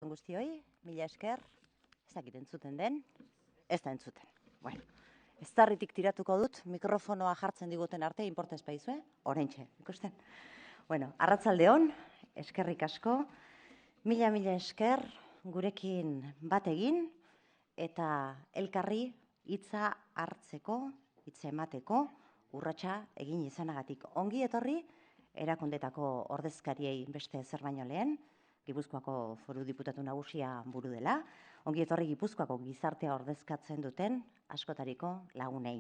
on guztioi, mila esker, ez dakit entzuten den, ez da entzuten. Bueno, ez tarritik tiratuko dut, mikrofonoa jartzen diguten arte, inportez paizue, oraintxe, ikusten. Bueno, arratsaldeon, eskerrik asko, mila esker, gurekin bat egin, eta elkarri hitza hartzeko, hitza emateko, urratsa egin izanagatik. Ongi etorri, erakundetako ordezkariei beste zer baino lehen, Gipuzkoako Foru Diputatu Nagusia buru dela, ongi etorri Gipuzkoako gizartea ordezkatzen duten askotariko lagunei.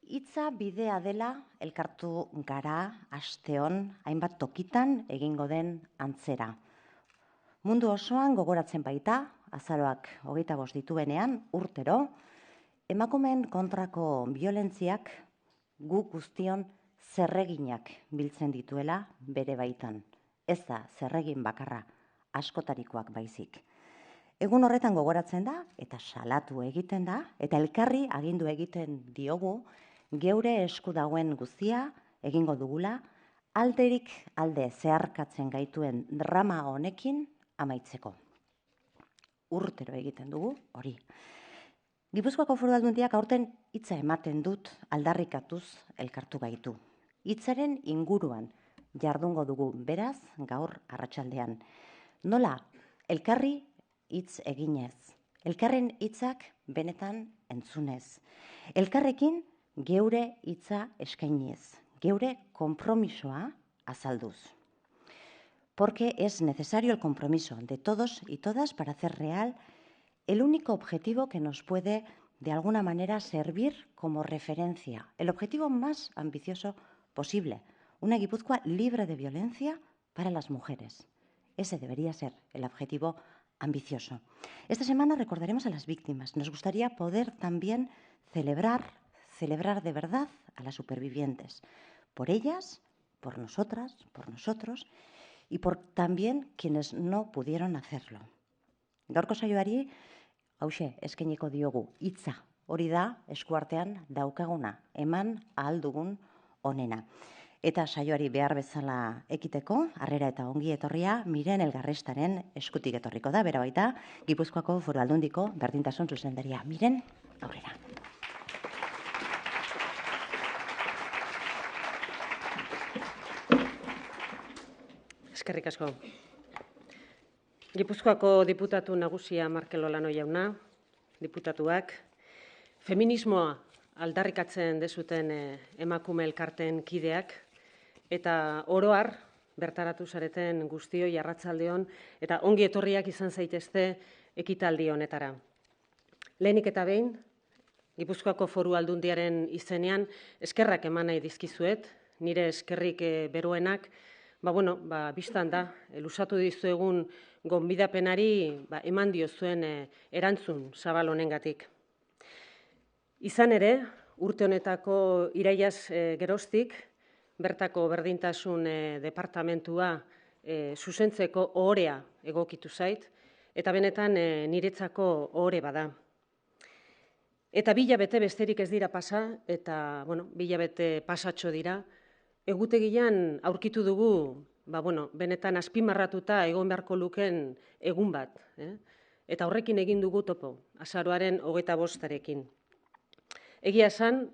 Hitza bidea dela elkartu gara asteon hainbat tokitan egingo den antzera. Mundu osoan gogoratzen baita, azaroak 25 dituenean, urtero, emakumeen kontrako biolentziak guk guztion zerreginak biltzen dituela bere baitan. Ez da zerregin bakarra, askotarikoak baizik. Egun horretan gogoratzen da, eta salatu egiten da, eta elkarri agindu egiten diogu, geure esku dagoen guztia egingo dugula, alderik alde zeharkatzen gaituen drama honekin amaitzeko. Urtero egiten dugu hori. Gipuzkoako Foru Aldundiak aurten hitza ematen dut aldarrikatuz elkartu gaitu. Hitzaren inguruan jardungo dugu beraz gaur arratsaldean. Nola, elkarri hitz eginez, elkarren hitzak benetan entzunez, elkarrekin geure hitza eskainiez, geure konpromisoa azalduz. Porque es necesario el compromiso de todos y todas para hacer real el único objetivo que nos puede de alguna manera servir como referencia, el objetivo más ambicioso posible, una Guipúzcoa libre de violencia para las mujeres. Ese debería ser el objetivo ambicioso. Esta semana recordaremos a las víctimas. Nos gustaría poder también celebrar de verdad a las supervivientes. Por ellas, por nosotras, por nosotros y por también quienes no pudieron hacerlo. Gaurko saioari, hauxe, eskainiko diogu, hitza. Hori da, eskuartean daukaguna, eman ahal dugun onena. Eta saioari behar bezala ekiteko, harrera eta ongi etorria, Miren Elgarrestaren eskutik etorriko da, bera baita, Gipuzkoako Foru Aldundiko berdintasun zuzendaria. Miren, aurrera. Eskerrik asko. Gipuzkoako Diputatu Nagusia Markel Olano jauna, diputatuak, feminismoa aldarrikatzen dezuten emakume elkarteen kideak, eta oroar bertaratu zareten guztioi arratsaldeon eta ongi etorriak izan zaitezte ekitaldi honetara. Lehenik eta behin, Gipuzkoako Foru Aldundiaren izenean eskerrak eman nahi dizkizuet, nire eskerrik beroenak, bistan da, luzatu dizuegun gonbidapenari eman diozuen erantzun zabal honengatik. Izan ere, urte honetako irailaz geroztik, bertako berdintasun departamentua zuzentzeko ohorea egokitu zait, eta benetan niretzako ohore bada. Eta 2 hilabete besterik ez dira pasa, eta 2 hilabete pasatxo dira, egutegian aurkitu dugu, benetan azpimarratuta egon beharko luken egun bat. Eta horrekin egin dugu topo, azaroaren 25arekin. Egia esan,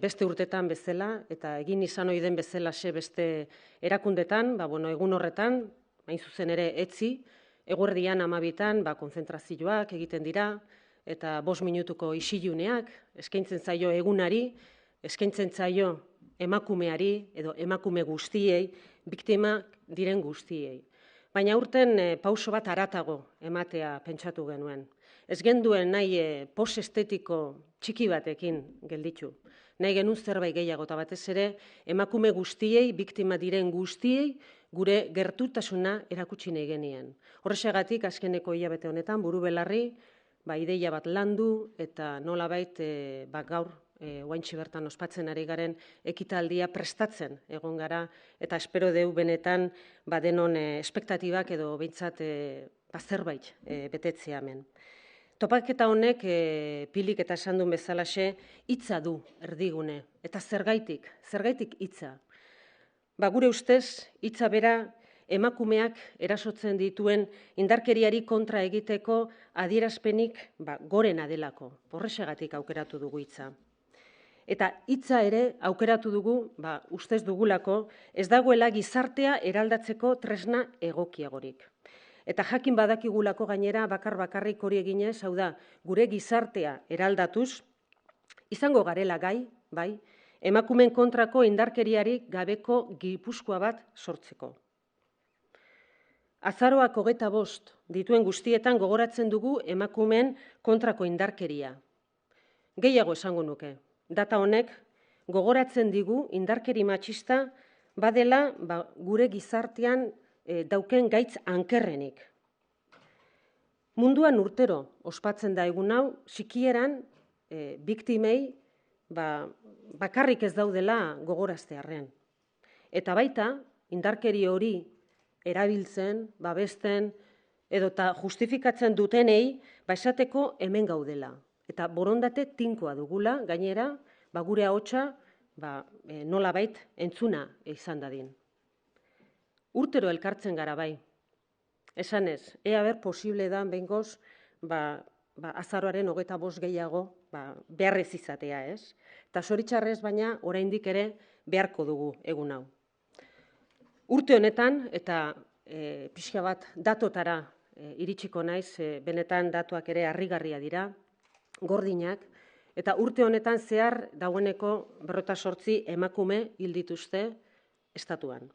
beste urtetan bezala, eta egin izan ohi den bezalaxe beste erakundetan, egun horretan, hain zuzen ere etzi, eguerdian 12etan konzentrazioak egiten dira, eta 5 minutuko isiluneak, eskaintzen zaio egunari, eskaintzen zaio emakumeari, edo emakume guztiei, biktima diren guztiei. Baina urten pauso bat haratago ematea pentsatu genuen. Ez genduen nahi post-estetiko txiki batekin gelditu. Nahi genuen zerbait gehiago eta batez ere emakume guztiei, biktima diren guztiei, gure gertutasuna erakutsi nahi genien. Horrexegatik azkeneko hilabete honetan buru belarri, ideia bat landu eta nolabait gaur oaintxe bertan ospatzen ari garen ekitaldia prestatzen egon gara eta espero deu benetan denon espektatibak edo behintzat zerbait betetzea hemen. Topaketa honek pilik eta esan duen bezalaxe hitza du erdigune. Eta zergaitik hitza. Gure ustez hitza bera emakumeak erasotzen dituen indarkeriari kontra egiteko adierazpenik gorena delako. Horrexegatik aukeratu dugu hitza. Eta hitza ere aukeratu dugu, ustez dugulako, ez dagoela gizartea eraldatzeko tresna egokiagorik. Eta jakin badakigulako gainera bakarrik hori eginez, hau da, gure gizartea eraldatuz, izango garela gai, bai, emakumeen kontrako indarkeriarik gabeko Gipuzkoa bat sortzeko. Azaroak 25 dituen guztietan gogoratzen dugu emakumeen kontrako indarkeria. Gehiago esango nuke. Data honek gogoratzen digu indarkeri matxista badela gure gizartean dauken gaitz ankerrenik. Munduan urtero ospatzen da egun hau, sikieran biktimei bakarrik ez daudela gogoraztearren. Eta baita, indarkeri hori erabiltzen, babesten, edota justifikatzen dutenei, esateko hemen gaudela. Eta borondate tinkoa dugula, gainera, gure ahotsa nolabait entzuna izan dadin. Urtero elkartzen gara bai. Esanez, ea ber posible da behingoz, azaroaren 25 gehiago beharrez izatea, ez? Eta zoritxarrez baina oraindik ere beharko dugu egun hau. Urte honetan, eta pixka bat datotara iritsiko naiz, benetan datuak ere harrigarria dira, gordinak, eta urte honetan zehar dagoeneko 58 emakume hil dituzte estatuan.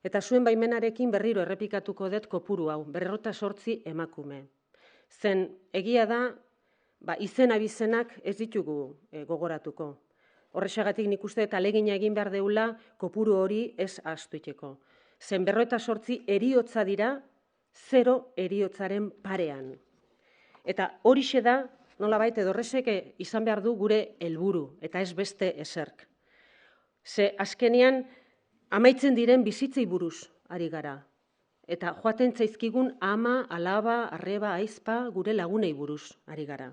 Eta zuen baimenarekin berriro errepikatuko dut kopuru hau, 58 emakume. Zen egia da, izen abizenak ez ditugu gogoratuko. Horrexegatik nik uste eta ahalegina egin behar deula kopuru hori ez ahaztuiteko. Zen 58 heriotza dira 0 heriotzaren parean. Eta horixe da, nolabait edo horrexek izan behar du gure helburu eta ez beste eserk. Ze azkenean amaitzen diren bizitzei buruz ari gara. Eta joaten zaizkigun ama, alaba, arreba, aizpa, gure lagunei buruz ari gara.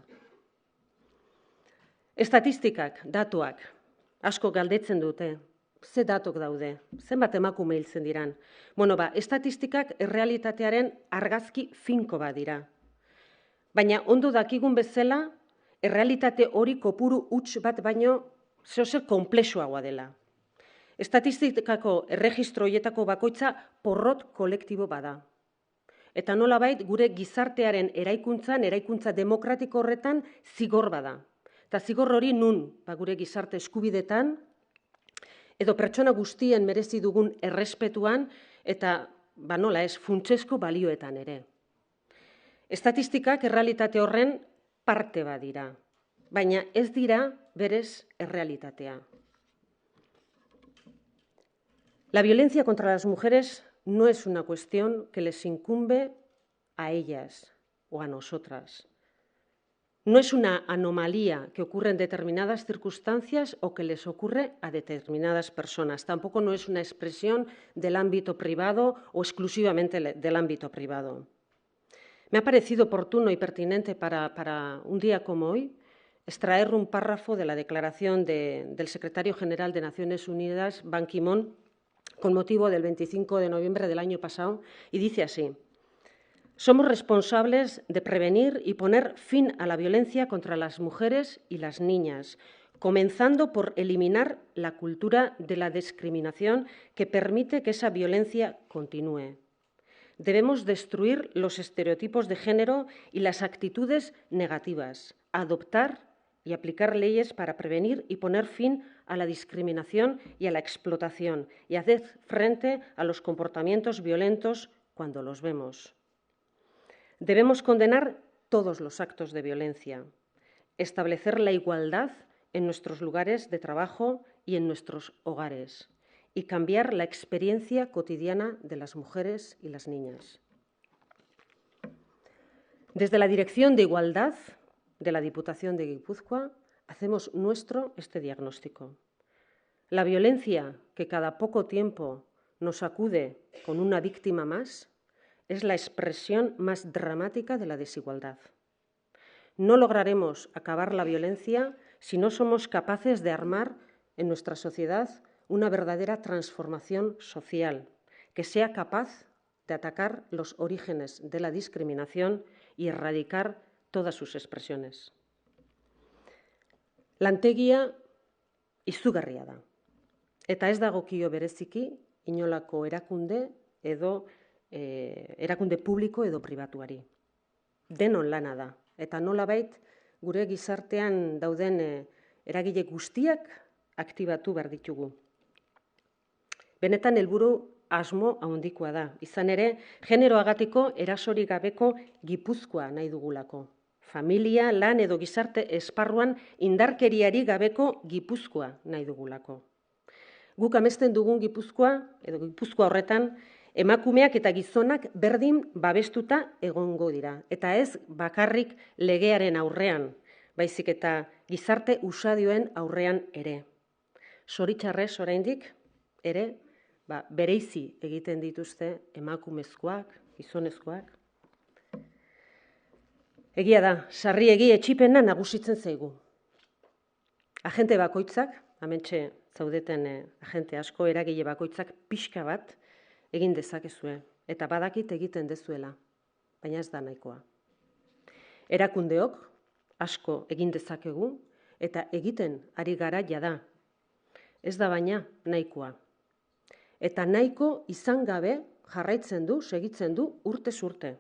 Estatistikak, datuak, asko galdetzen dute. Ze datok daude? Zenbat emakume hiltzen diran? Estatistikak errealitatearen argazki finko bat dira. Baina ondo dakigun bezala, errealitate hori kopuru huts bat baino zeozer konplexuagoa dela. Estatistikako erregistro horietako bakoitza porrot kolektibo bada. Eta nolabait gure gizartearen eraikuntza demokratiko horretan zigor bada. Eta zigor hori nun, gure gizarte eskubidetan, edo pertsona guztien merezi dugun errespetuan, eta nola ez, funtsezko balioetan ere. Estatistikak errealitate horren parte bat dira, baina ez dira berez errealitatea. La violencia contra las mujeres no es una cuestión que les incumbe a ellas o a nosotras. No es una anomalía que ocurre en determinadas circunstancias o que les ocurre a determinadas personas. Tampoco no es una expresión del ámbito privado o exclusivamente del ámbito privado. Me ha parecido oportuno y pertinente para un día como hoy extraer un párrafo de la declaración del secretario general de Naciones Unidas, Ban Ki-moon, con motivo del 25 de noviembre del año pasado, y dice así: somos responsables de prevenir y poner fin a la violencia contra las mujeres y las niñas, comenzando por eliminar la cultura de la discriminación que permite que esa violencia continúe. Debemos destruir los estereotipos de género y las actitudes negativas, adoptar y aplicar leyes para prevenir y poner fin a la discriminación y a la explotación y hacer frente a los comportamientos violentos cuando los vemos. Debemos condenar todos los actos de violencia, establecer la igualdad en nuestros lugares de trabajo y en nuestros hogares y cambiar la experiencia cotidiana de las mujeres y las niñas. Desde la Dirección de Igualdad de la Diputación de Guipúzcoa hacemos nuestro este diagnóstico. La violencia que cada poco tiempo nos acude con una víctima más es la expresión más dramática de la desigualdad. No lograremos acabar la violencia si no somos capaces de armar en nuestra sociedad una verdadera transformación social que sea capaz de atacar los orígenes de la discriminación y erradicar todas sus expresiones. Lantegia izugarria da, eta ez dagokio bereziki inolako erakunde publiko edo pribatuari. Denon lana da, eta nolabait gure gizartean dauden eragile guztiak aktibatu behar ditugu. Benetan helburu asmo handikoa da, izan ere, generoagatiko erasorik gabeko Gipuzkoa nahi dugulako. Familia, lan edo gizarte esparruan indarkeriari gabeko Gipuzkoa nahi dugulako. Guk amesten dugun Gipuzkoa, edo Gipuzkoa horretan, emakumeak eta gizonak berdin babestuta egongo dira. Eta ez bakarrik legearen aurrean, baizik eta gizarte usadioen aurrean ere. Zoritxarrez oraindik ere, bereizi egiten dituzte emakumezkoak, gizonezkoak. Egia da, sarriegi etxipena nagusitzen zaigu. Agente bakoitzak, hementxe zaudeten agente asko, eragile bakoitzak pixka bat egin dezakezue, eta badakit egiten dezuela, baina ez da nahikoa. Erakundeok asko egin dezakegu, eta egiten ari gara jada. Ez da baina nahikoa. Eta nahiko izan gabe jarraitzen du, segitzen du urtez urte.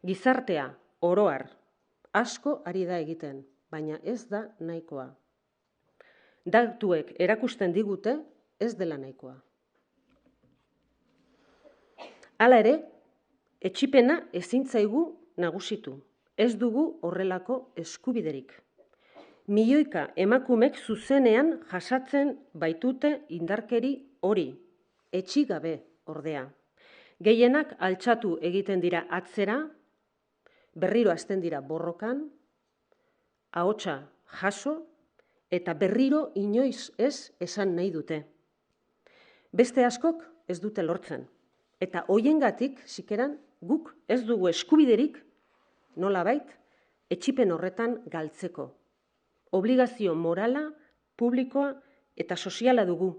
Gizartea oroar asko ari da egiten, baina ez da nahikoa. Datuek erakusten digute ez dela nahikoa. Hala ere, etxipena ezin zaigu nagusitu. Ez dugu horrelako eskubiderik. Milioika emakumek zuzenean jasatzen baitute indarkeri hori. Etxi gabe ordea. Gehienak altxatu egiten dira atzera, berriro hasten dira borrokan, ahotsa jaso, eta berriro inoiz ez esan nahi dute. Beste askok ez dute lortzen. Eta hoiengatik sikeran guk ez dugu eskubiderik nolabait etxipen horretan galtzeko. Obligazio morala, publikoa eta soziala dugu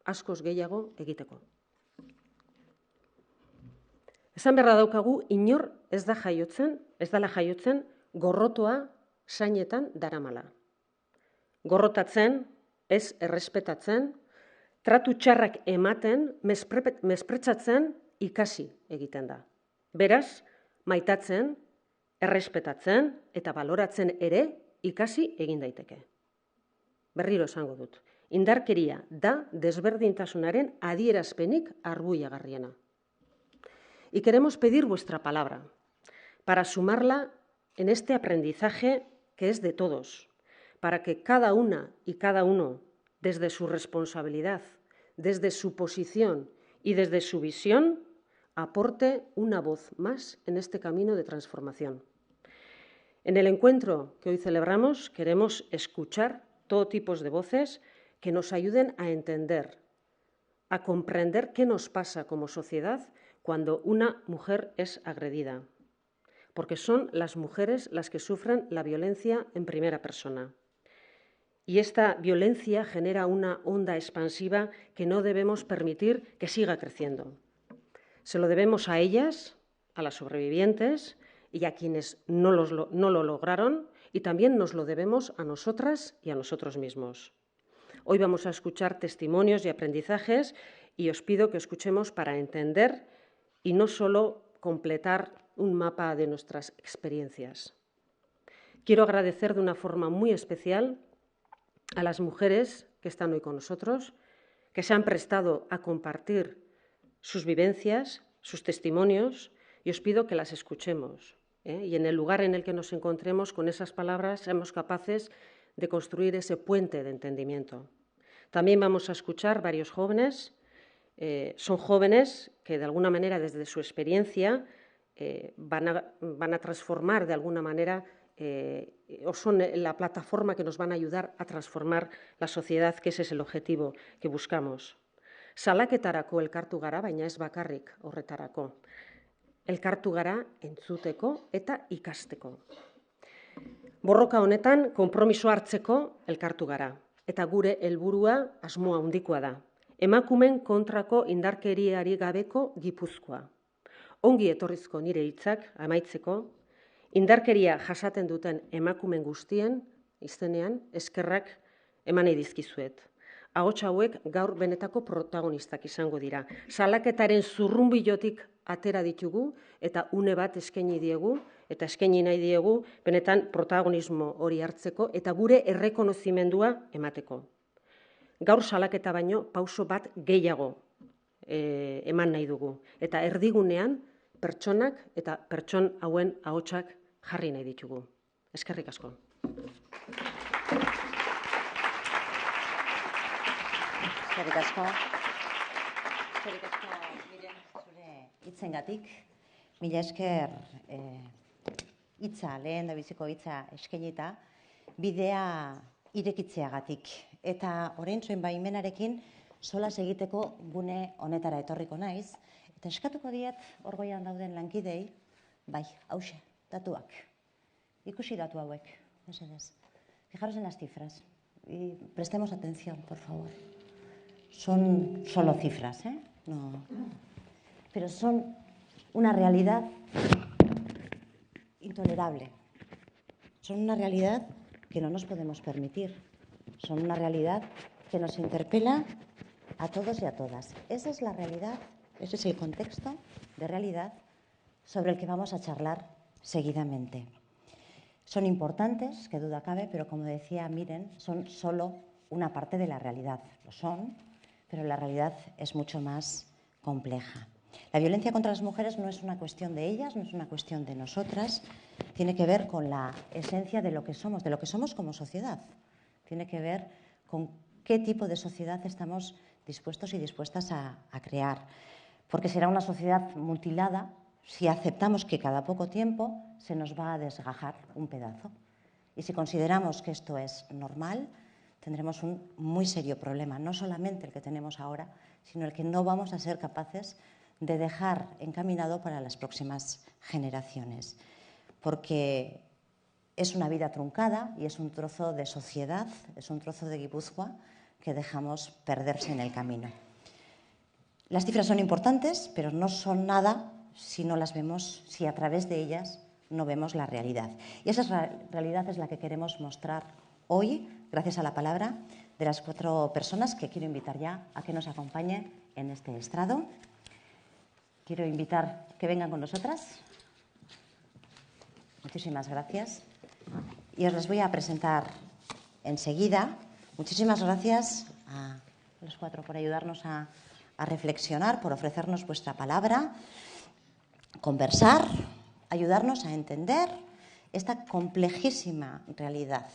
askoz gehiago egiteko. Esan beharra daukagu inor ez dela jaiotzen gorrotoa sainetan daramala. Gorrotatzen, ez errespetatzen, tratu txarrak ematen, mespretxatzen ikasi egiten da. Beraz, maitatzen, errespetatzen eta baloratzen ere ikasi egin daiteke. Berriro esango dut. Indarkeria da desberdintasunaren adierazpenik arbuiagarriena. Y queremos pedir vuestra palabra para sumarla en este aprendizaje que es de todos, para que cada una y cada uno, desde su responsabilidad, desde su posición y desde su visión, aporte una voz más en este camino de transformación. En el encuentro que hoy celebramos queremos escuchar todo tipo de voces que nos ayuden a entender, a comprender qué nos pasa como sociedad cuando una mujer es agredida, porque son las mujeres las que sufren la violencia en primera persona. Y esta violencia genera una onda expansiva que no debemos permitir que siga creciendo. Se lo debemos a ellas, a las sobrevivientes y a quienes no lo lograron, y también nos lo debemos a nosotras y a nosotros mismos. Hoy vamos a escuchar testimonios y aprendizajes y os pido que escuchemos para entender y no solo completar un mapa de nuestras experiencias. Quiero agradecer de una forma muy especial a las mujeres que están hoy con nosotros, que se han prestado a compartir sus vivencias, sus testimonios, y os pido que las escuchemos. Y en el lugar en el que nos encontremos, con esas palabras, seamos capaces de construir ese puente de entendimiento. También vamos a escuchar varios jóvenes. Son jóvenes que de alguna manera desde su experiencia van a transformar de alguna manera o son la plataforma que nos van a ayudar a transformar la sociedad, que ese es el objetivo que buscamos. Salaketarako elkartu gara, baina ez bakarrik horretarako. Elkartu gara entzuteko eta ikasteko. Borroka honetan konpromiso hartzeko elkartu gara. Eta gure helburua asmoa handikoa da. emakumen kontrako indarkeriari gabeko Gipuzkoa. Ongi etorrizko nire hitzak amaitzeko, indarkeria jasaten duten emakumen guztien izenean eskerrak eman nahi dizkizuet. Ahots hauek gaur benetako protagonistak izango dira. Salaketaren zurrunbilotik atera ditugu eta une bat eskaini diegu eta eskaini nahi diegu benetan protagonismo hori hartzeko eta gure errekonozimendua emateko. Gaur salaketa baino pauso bat gehiago eman nahi dugu eta erdigunean pertsonak eta pertson hauen ahotsak jarri nahi ditugu. Eskerrik asko. Eskerrik asko. Eskerrik asko, Miren, zure hitzengatik. Mila esker hitza, lehen da biziko hitza eskainita, bidea irekitzeagatik. Eta orain zuen baimenarekin solas egiteko gune honetara etorriko naiz. Eta eskatuko diet hor goian dauden lankidei, bai, hauxe, datuak. Ikusi datu hauek, mesedez. Fijaros en las cifras. Y prestemos atención, por favor. Son solo cifras, ¿eh? No. Pero son una realidad intolerable. Son una realidad que no nos podemos permitir. Son una realidad que nos interpela a todos y a todas. Esa es la realidad, ese es el contexto de realidad sobre el que vamos a charlar seguidamente. Son importantes, que duda cabe, pero como decía Miren, son solo una parte de la realidad. Lo son, pero la realidad es mucho más compleja. La violencia contra las mujeres no es una cuestión de ellas, no es una cuestión de nosotras, tiene que ver con la esencia de lo que somos como sociedad. Tiene que ver con qué tipo de sociedad estamos dispuestos y dispuestas a crear. Porque será una sociedad mutilada si aceptamos que cada poco tiempo se nos va a desgajar un pedazo. Y si consideramos que esto es normal, tendremos un muy serio problema, no solamente el que tenemos ahora, sino el que no vamos a ser capaces de dejar encaminado para las próximas generaciones. Porque es una vida truncada y es un trozo de sociedad, es un trozo de Guipúzcoa que dejamos perderse en el camino. Las cifras son importantes, pero no son nada si no las vemos, si a través de ellas no vemos la realidad. Y esa realidad es la que queremos mostrar hoy, gracias a la palabra de las 4 personas que quiero invitar ya a que nos acompañen en este estrado. Quiero invitar que vengan con nosotras. Muchísimas gracias. Y os las voy a presentar enseguida. Muchísimas gracias a los 4 por ayudarnos a reflexionar, por ofrecernos vuestra palabra, conversar, ayudarnos a entender esta complejísima realidad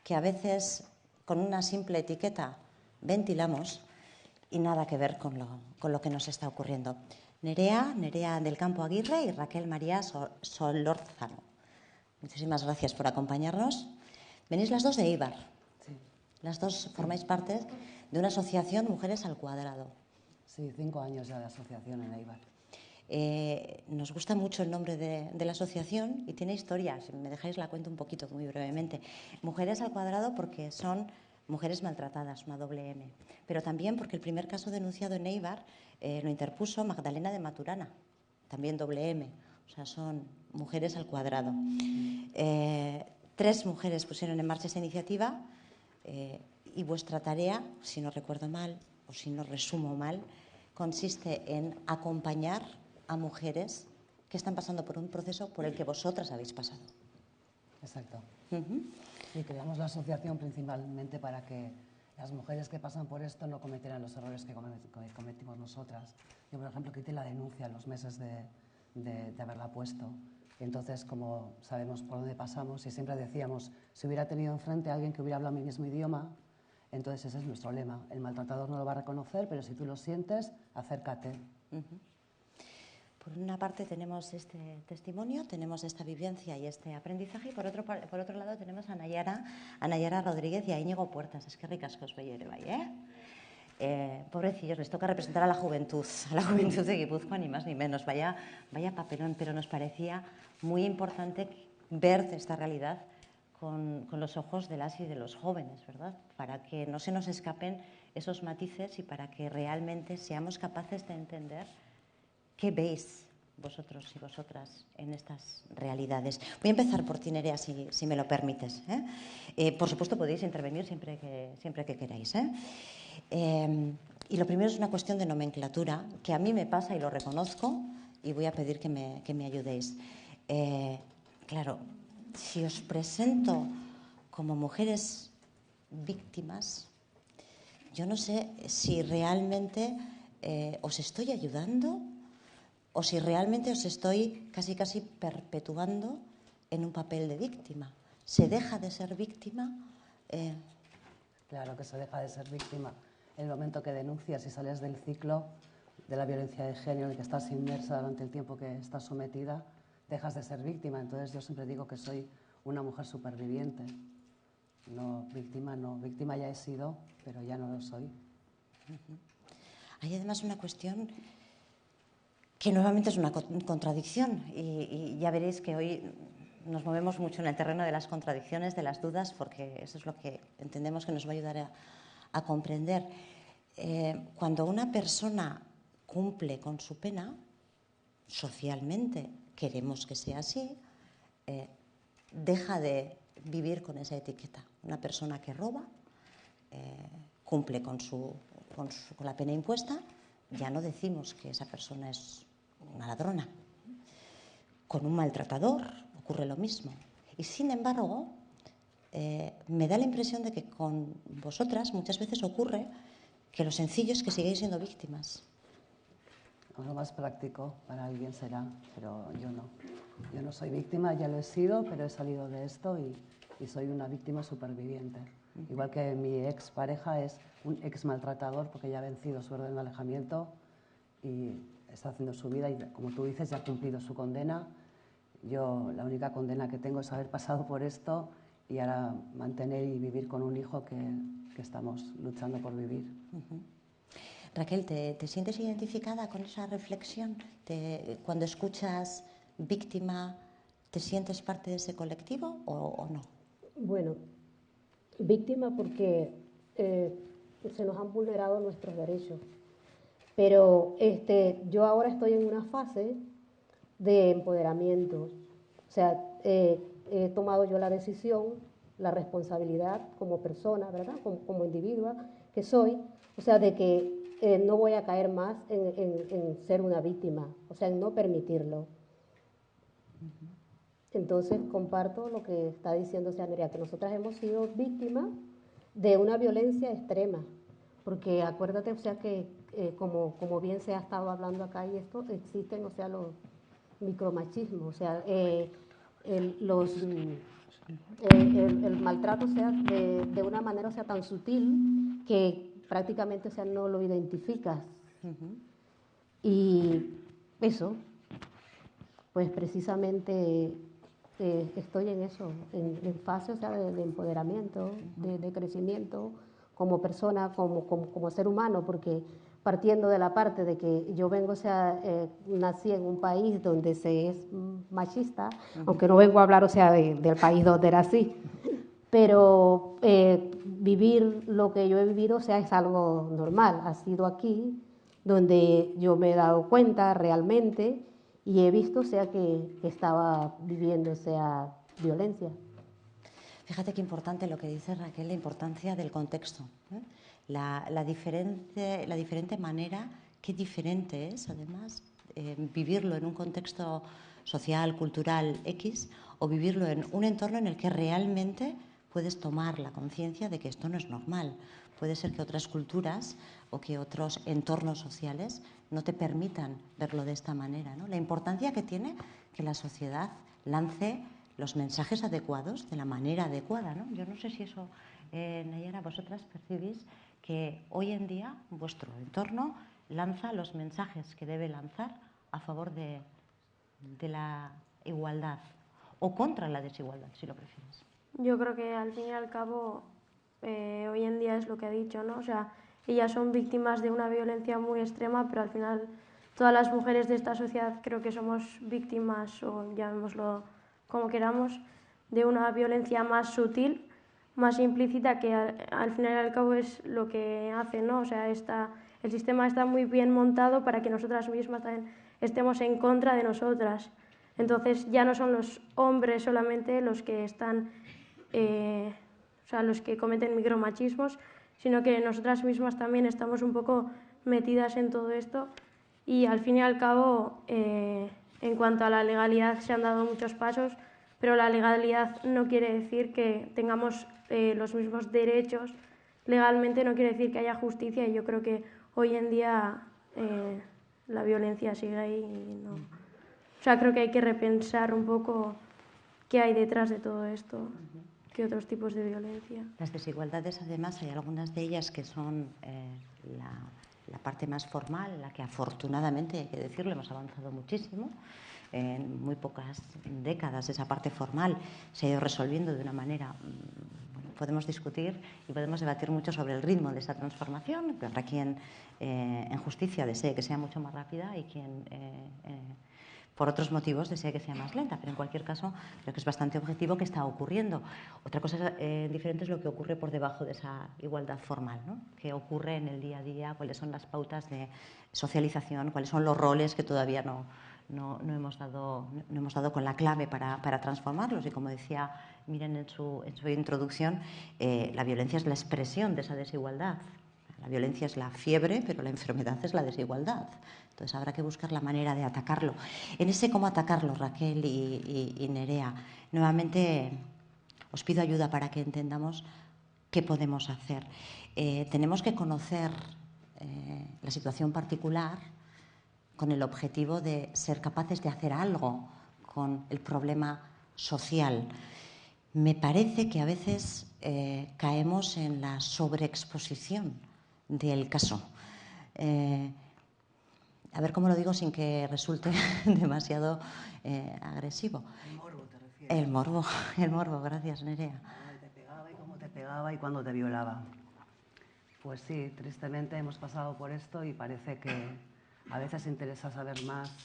que a veces con una simple etiqueta ventilamos y nada que ver con lo que nos está ocurriendo. Nerea del Campo Aguirre y Raquel María Solórzano. Muchísimas gracias por acompañarnos. Venís las 2 de Eibar. Sí. Las 2 formáis parte de una asociación Mujeres al Cuadrado. Sí, 5 años ya de asociación en Eibar. Nos gusta mucho el nombre de la asociación y tiene historia. Si me dejáis la cuento un poquito, muy brevemente. Mujeres al Cuadrado porque son mujeres maltratadas, una doble M. Pero también porque el primer caso denunciado en Eibar lo interpuso Magdalena de Maturana, también doble M. O sea, son mujeres al cuadrado. 3 mujeres pusieron en marcha esta iniciativa y vuestra tarea, si no recuerdo mal o si no resumo mal, consiste en acompañar a mujeres que están pasando por un proceso por el que vosotras habéis pasado. Exacto. Sí, creamos la asociación principalmente para que las mujeres que pasan por esto no cometieran los errores que cometimos nosotras. Yo, por ejemplo, quité la denuncia en los meses de haberla puesto. Y entonces, como sabemos por dónde pasamos, y siempre decíamos, si hubiera tenido enfrente a alguien que hubiera hablado mi mismo idioma, entonces ese es nuestro lema. El maltratador no lo va a reconocer, pero si tú lo sientes, acércate. Por una parte tenemos este testimonio, tenemos esta vivencia y este aprendizaje, y por otro lado tenemos a Nayara Rodríguez y a Íñigo Puertas. Es que ricascos ere bai, pobrecillos, les toca representar a la juventud de Guipúzcoa, ni más ni menos. Vaya papelón, pero nos parecía muy importante ver esta realidad con los ojos de las y de los jóvenes, ¿verdad? Para que no se nos escapen esos matices y para que realmente seamos capaces de entender qué veis vosotros y vosotras en estas realidades. Voy a empezar por ti, Nerea, si me lo permites. Por supuesto, podéis intervenir siempre que queráis. Y lo primero es una cuestión de nomenclatura, que a mí me pasa y lo reconozco, y voy a pedir que me ayudéis. Claro, si os presento como mujeres víctimas, yo no sé si realmente os estoy ayudando o si realmente os estoy casi perpetuando en un papel de víctima. ¿Se deja de ser víctima? Claro que se deja de ser víctima. En el momento que denuncias y sales del ciclo de la violencia de género en el que estás inmersa durante el tiempo que estás sometida, dejas de ser víctima. Entonces yo siempre digo que soy una mujer superviviente. No, víctima ya he sido, pero ya no lo soy. Hay además una cuestión que nuevamente es una contradicción y ya veréis que hoy nos movemos mucho en el terreno de las contradicciones, de las dudas, porque eso es lo que entendemos que nos va a ayudar a comprender. Cuando una persona cumple con su pena, socialmente queremos que sea así, deja de vivir con esa etiqueta. Una persona que roba, cumple con la pena impuesta, ya no decimos que esa persona es una ladrona. Con un maltratador ocurre lo mismo. Y sin embargo, me da la impresión de que con vosotras muchas veces ocurre que lo sencillo es que sigáis siendo víctimas. Lo más práctico para alguien será, pero yo no. Yo no soy víctima, ya lo he sido, pero he salido de esto y soy una víctima superviviente. Igual que mi ex pareja es un ex maltratador porque ya ha vencido su orden de alejamiento y está haciendo su vida y, como tú dices, ya ha cumplido su condena. Yo la única condena que tengo es haber pasado por esto y ahora mantener y vivir con un hijo que estamos luchando por vivir. Raquel, ¿te sientes identificada con esa reflexión? Cuando escuchas víctima, ¿te sientes parte de ese colectivo o no? Bueno, víctima porque se nos han vulnerado nuestros derechos. Pero yo ahora estoy en una fase de empoderamiento. O sea, he tomado yo la decisión, la responsabilidad como persona, ¿verdad? Como individua que soy, o sea, de que no voy a caer más en ser una víctima, o sea, en no permitirlo. Entonces comparto lo que está diciendo Nerea, que nosotras hemos sido víctimas de una violencia extrema, porque acuérdate, o sea, que como bien se ha estado hablando acá y esto, existen, o sea, los micromachismos, o sea, el maltrato, o sea, de una manera, o sea, tan sutil que prácticamente, o sea, no lo identificas. Y eso, pues precisamente estoy en eso, en fase, o sea, de empoderamiento, de crecimiento como persona, como ser humano, porque partiendo de la parte de que yo vengo, o sea, nací en un país donde se es machista, aunque no vengo a hablar, o sea, del país donde nací, pero vivir lo que yo he vivido, o sea, es algo normal. Ha sido aquí donde yo me he dado cuenta realmente y he visto, o sea, que estaba viviendo, o sea, violencia. Fíjate qué importante lo que dice Raquel, la importancia del contexto. La diferente manera, qué diferente es, además, vivirlo en un contexto social, cultural, X, o vivirlo en un entorno en el que realmente puedes tomar la conciencia de que esto no es normal. Puede ser que otras culturas o que otros entornos sociales no te permitan verlo de esta manera, ¿no? La importancia que tiene que la sociedad lance los mensajes adecuados de la manera adecuada, ¿no? Yo no sé si eso, Nayara, vosotras percibís que hoy en día vuestro entorno lanza los mensajes que debe lanzar a favor de la igualdad o contra la desigualdad, si lo prefieres. Yo creo que al fin y al cabo hoy en día es lo que ha dicho, ¿no? O sea, ellas son víctimas de una violencia muy extrema, pero al final todas las mujeres de esta sociedad creo que somos víctimas, o llamémoslo como queramos, de una violencia más sutil, más implícita que al final y al cabo es lo que hace, ¿no? O sea, el sistema está muy bien montado para que nosotras mismas también estemos en contra de nosotras. Entonces ya no son los hombres solamente los que están, o sea, los que cometen micromachismos, sino que nosotras mismas también estamos un poco metidas en todo esto y al fin y al cabo, en cuanto a la legalidad se han dado muchos pasos, pero la legalidad no quiere decir que tengamos los mismos derechos. Legalmente no quiere decir que haya justicia y yo creo que hoy en día la violencia sigue ahí y no. O sea, creo que hay que repensar un poco qué hay detrás de todo esto, qué otros tipos de violencia. Las desigualdades, además, hay algunas de ellas que son la parte más formal, la que afortunadamente, hay que decirlo, hemos avanzado muchísimo. En muy pocas décadas esa parte formal se ha ido resolviendo de una manera, bueno, podemos discutir y podemos debatir mucho sobre el ritmo de esa transformación. Habrá quien en justicia desee que sea mucho más rápida y quien por otros motivos desea que sea más lenta, pero en cualquier caso creo que es bastante objetivo que está ocurriendo. Otra cosa diferente es lo que ocurre por debajo de esa igualdad formal, ¿no? ¿Qué ocurre en el día a día? ¿Cuáles son las pautas de socialización? ¿Cuáles son los roles que todavía no hemos dado con la clave para transformarlos? Y como decía Miren en su introducción, la violencia es la expresión de esa desigualdad. La violencia es la fiebre, pero la enfermedad es la desigualdad. Entonces habrá que buscar la manera de atacarlo. En ese cómo atacarlo, Raquel y Nerea, nuevamente os pido ayuda para que entendamos qué podemos hacer. Tenemos que conocer la situación particular con el objetivo de ser capaces de hacer algo con el problema social. Me parece que a veces caemos en la sobreexposición del caso. A ver cómo lo digo sin que resulte demasiado agresivo. El morbo, ¿te refieres? El morbo, gracias, Nerea. Te pegaba y cómo te pegaba y cuándo te violaba. Pues sí, tristemente hemos pasado por esto y parece que a veces interesa saber más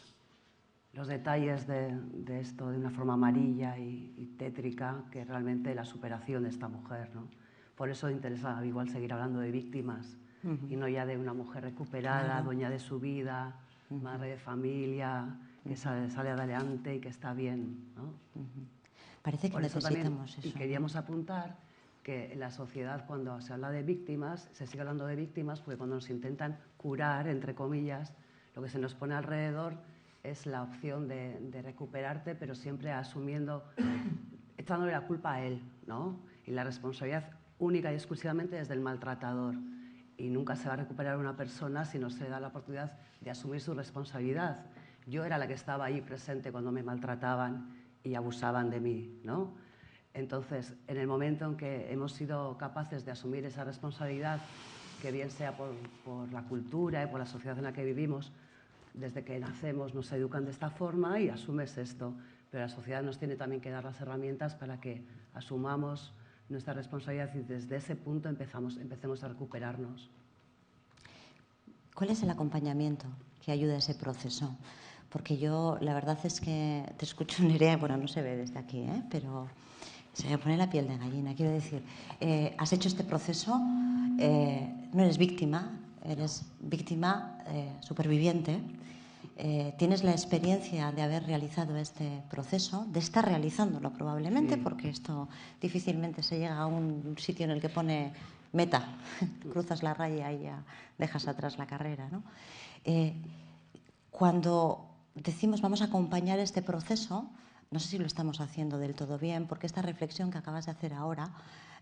los detalles de esto de una forma amarilla y tétrica que realmente la superación de esta mujer, ¿no? Por eso interesa igual seguir hablando de víctimas y no ya de una mujer recuperada, dueña de su vida, madre de familia, que sale adelante y que está bien, ¿no? Parece que Por eso necesitamos también, eso. y queríamos apuntar que en la sociedad, cuando se habla de víctimas, se sigue hablando de víctimas porque cuando nos intentan curar, entre comillas, lo que se nos pone alrededor es la opción de recuperarte, pero siempre asumiendo, echándole la culpa a él, ¿no? Y la responsabilidad única y exclusivamente es del maltratador. Y nunca se va a recuperar una persona si no se da la oportunidad de asumir su responsabilidad. Yo era la que estaba ahí presente cuando me maltrataban y abusaban de mí, ¿no? Entonces, en el momento en que hemos sido capaces de asumir esa responsabilidad, que bien sea por la cultura y por la sociedad en la que vivimos, desde que nacemos nos educan de esta forma y asumes esto, pero la sociedad nos tiene también que dar las herramientas para que asumamos nuestra responsabilidad y desde ese punto empecemos a recuperarnos. ¿Cuál es el acompañamiento que ayuda a ese proceso? Porque yo, la verdad es que te escucho, Nerea, bueno, no se ve desde aquí, pero se me pone la piel de gallina. Quiero decir, has hecho este proceso, no eres víctima superviviente. Tienes la experiencia de haber realizado este proceso, de estar realizándolo probablemente, porque esto difícilmente se llega a un sitio en el que pone meta, cruzas la raya y ya dejas atrás la carrera, ¿no? Cuando decimos vamos a acompañar este proceso, no sé si lo estamos haciendo del todo bien, porque esta reflexión que acabas de hacer ahora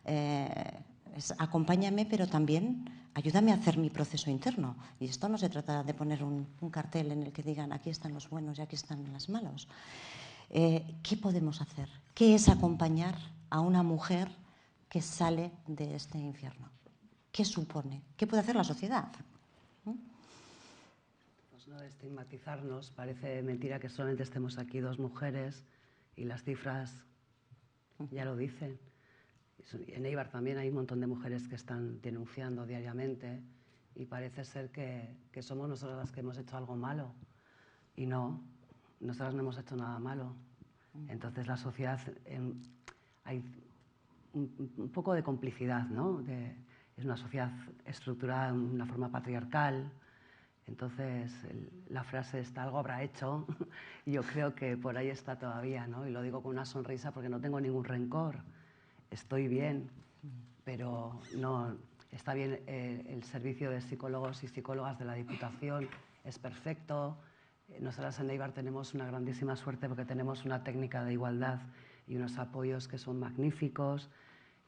es acompáñame, pero también ayúdame a hacer mi proceso interno. Y esto no se trata de poner un cartel en el que digan aquí están los buenos y aquí están los malos. ¿Qué podemos hacer? ¿Qué es acompañar a una mujer que sale de este infierno? ¿Qué supone? ¿Qué puede hacer la sociedad? Pues no estigmatizarnos. Parece mentira que solamente estemos aquí dos mujeres y las cifras ya lo dicen. En Eibar también hay un montón de mujeres que están denunciando diariamente y parece ser que somos nosotras las que hemos hecho algo malo. Y no, nosotras no hemos hecho nada malo. Entonces la sociedad, hay un poco de complicidad, ¿no? Es una sociedad estructurada de una forma patriarcal. Entonces, la frase está algo habrá hecho, y yo creo que por ahí está todavía, ¿no? Y lo digo con una sonrisa porque no tengo ningún rencor. Estoy bien, pero no está bien. El servicio de psicólogos y psicólogas de la Diputación es perfecto. Nosotras en Eibar tenemos una grandísima suerte porque tenemos una técnica de igualdad y unos apoyos que son magníficos.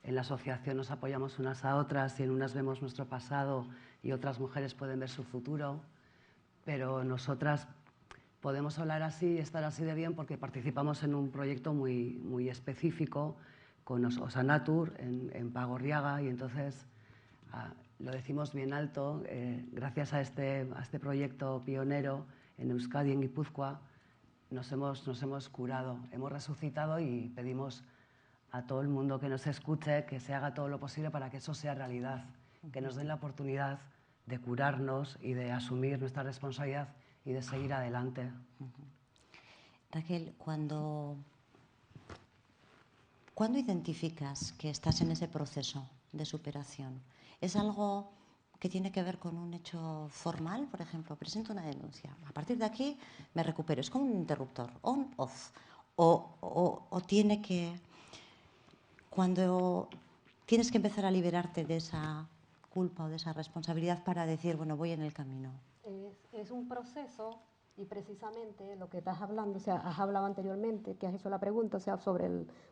En la asociación nos apoyamos unas a otras y en unas vemos nuestro pasado y otras mujeres pueden ver su futuro, pero nosotras podemos hablar así y estar así de bien porque participamos en un proyecto muy específico con Osanatur en Pagorriaga, y entonces lo decimos bien alto, gracias a este proyecto pionero en Euskadi, en Guipúzcoa, nos hemos curado, hemos resucitado, y pedimos a todo el mundo que nos escuche que se haga todo lo posible para que eso sea realidad, que nos den la oportunidad de curarnos y de asumir nuestra responsabilidad y de seguir adelante. Raquel, ¿cuándo identificas que estás en ese proceso de superación? ¿Es algo que tiene que ver con un hecho formal? Por ejemplo, presento una denuncia. A partir de aquí me recupero. Es como un interruptor, on-off. O tiene que... Cuando tienes que empezar a liberarte de esa culpa o de esa responsabilidad para decir, bueno, voy en el camino. Es un proceso, y precisamente lo que estás hablando, o sea, has hablado anteriormente, que has hecho la pregunta, o sea,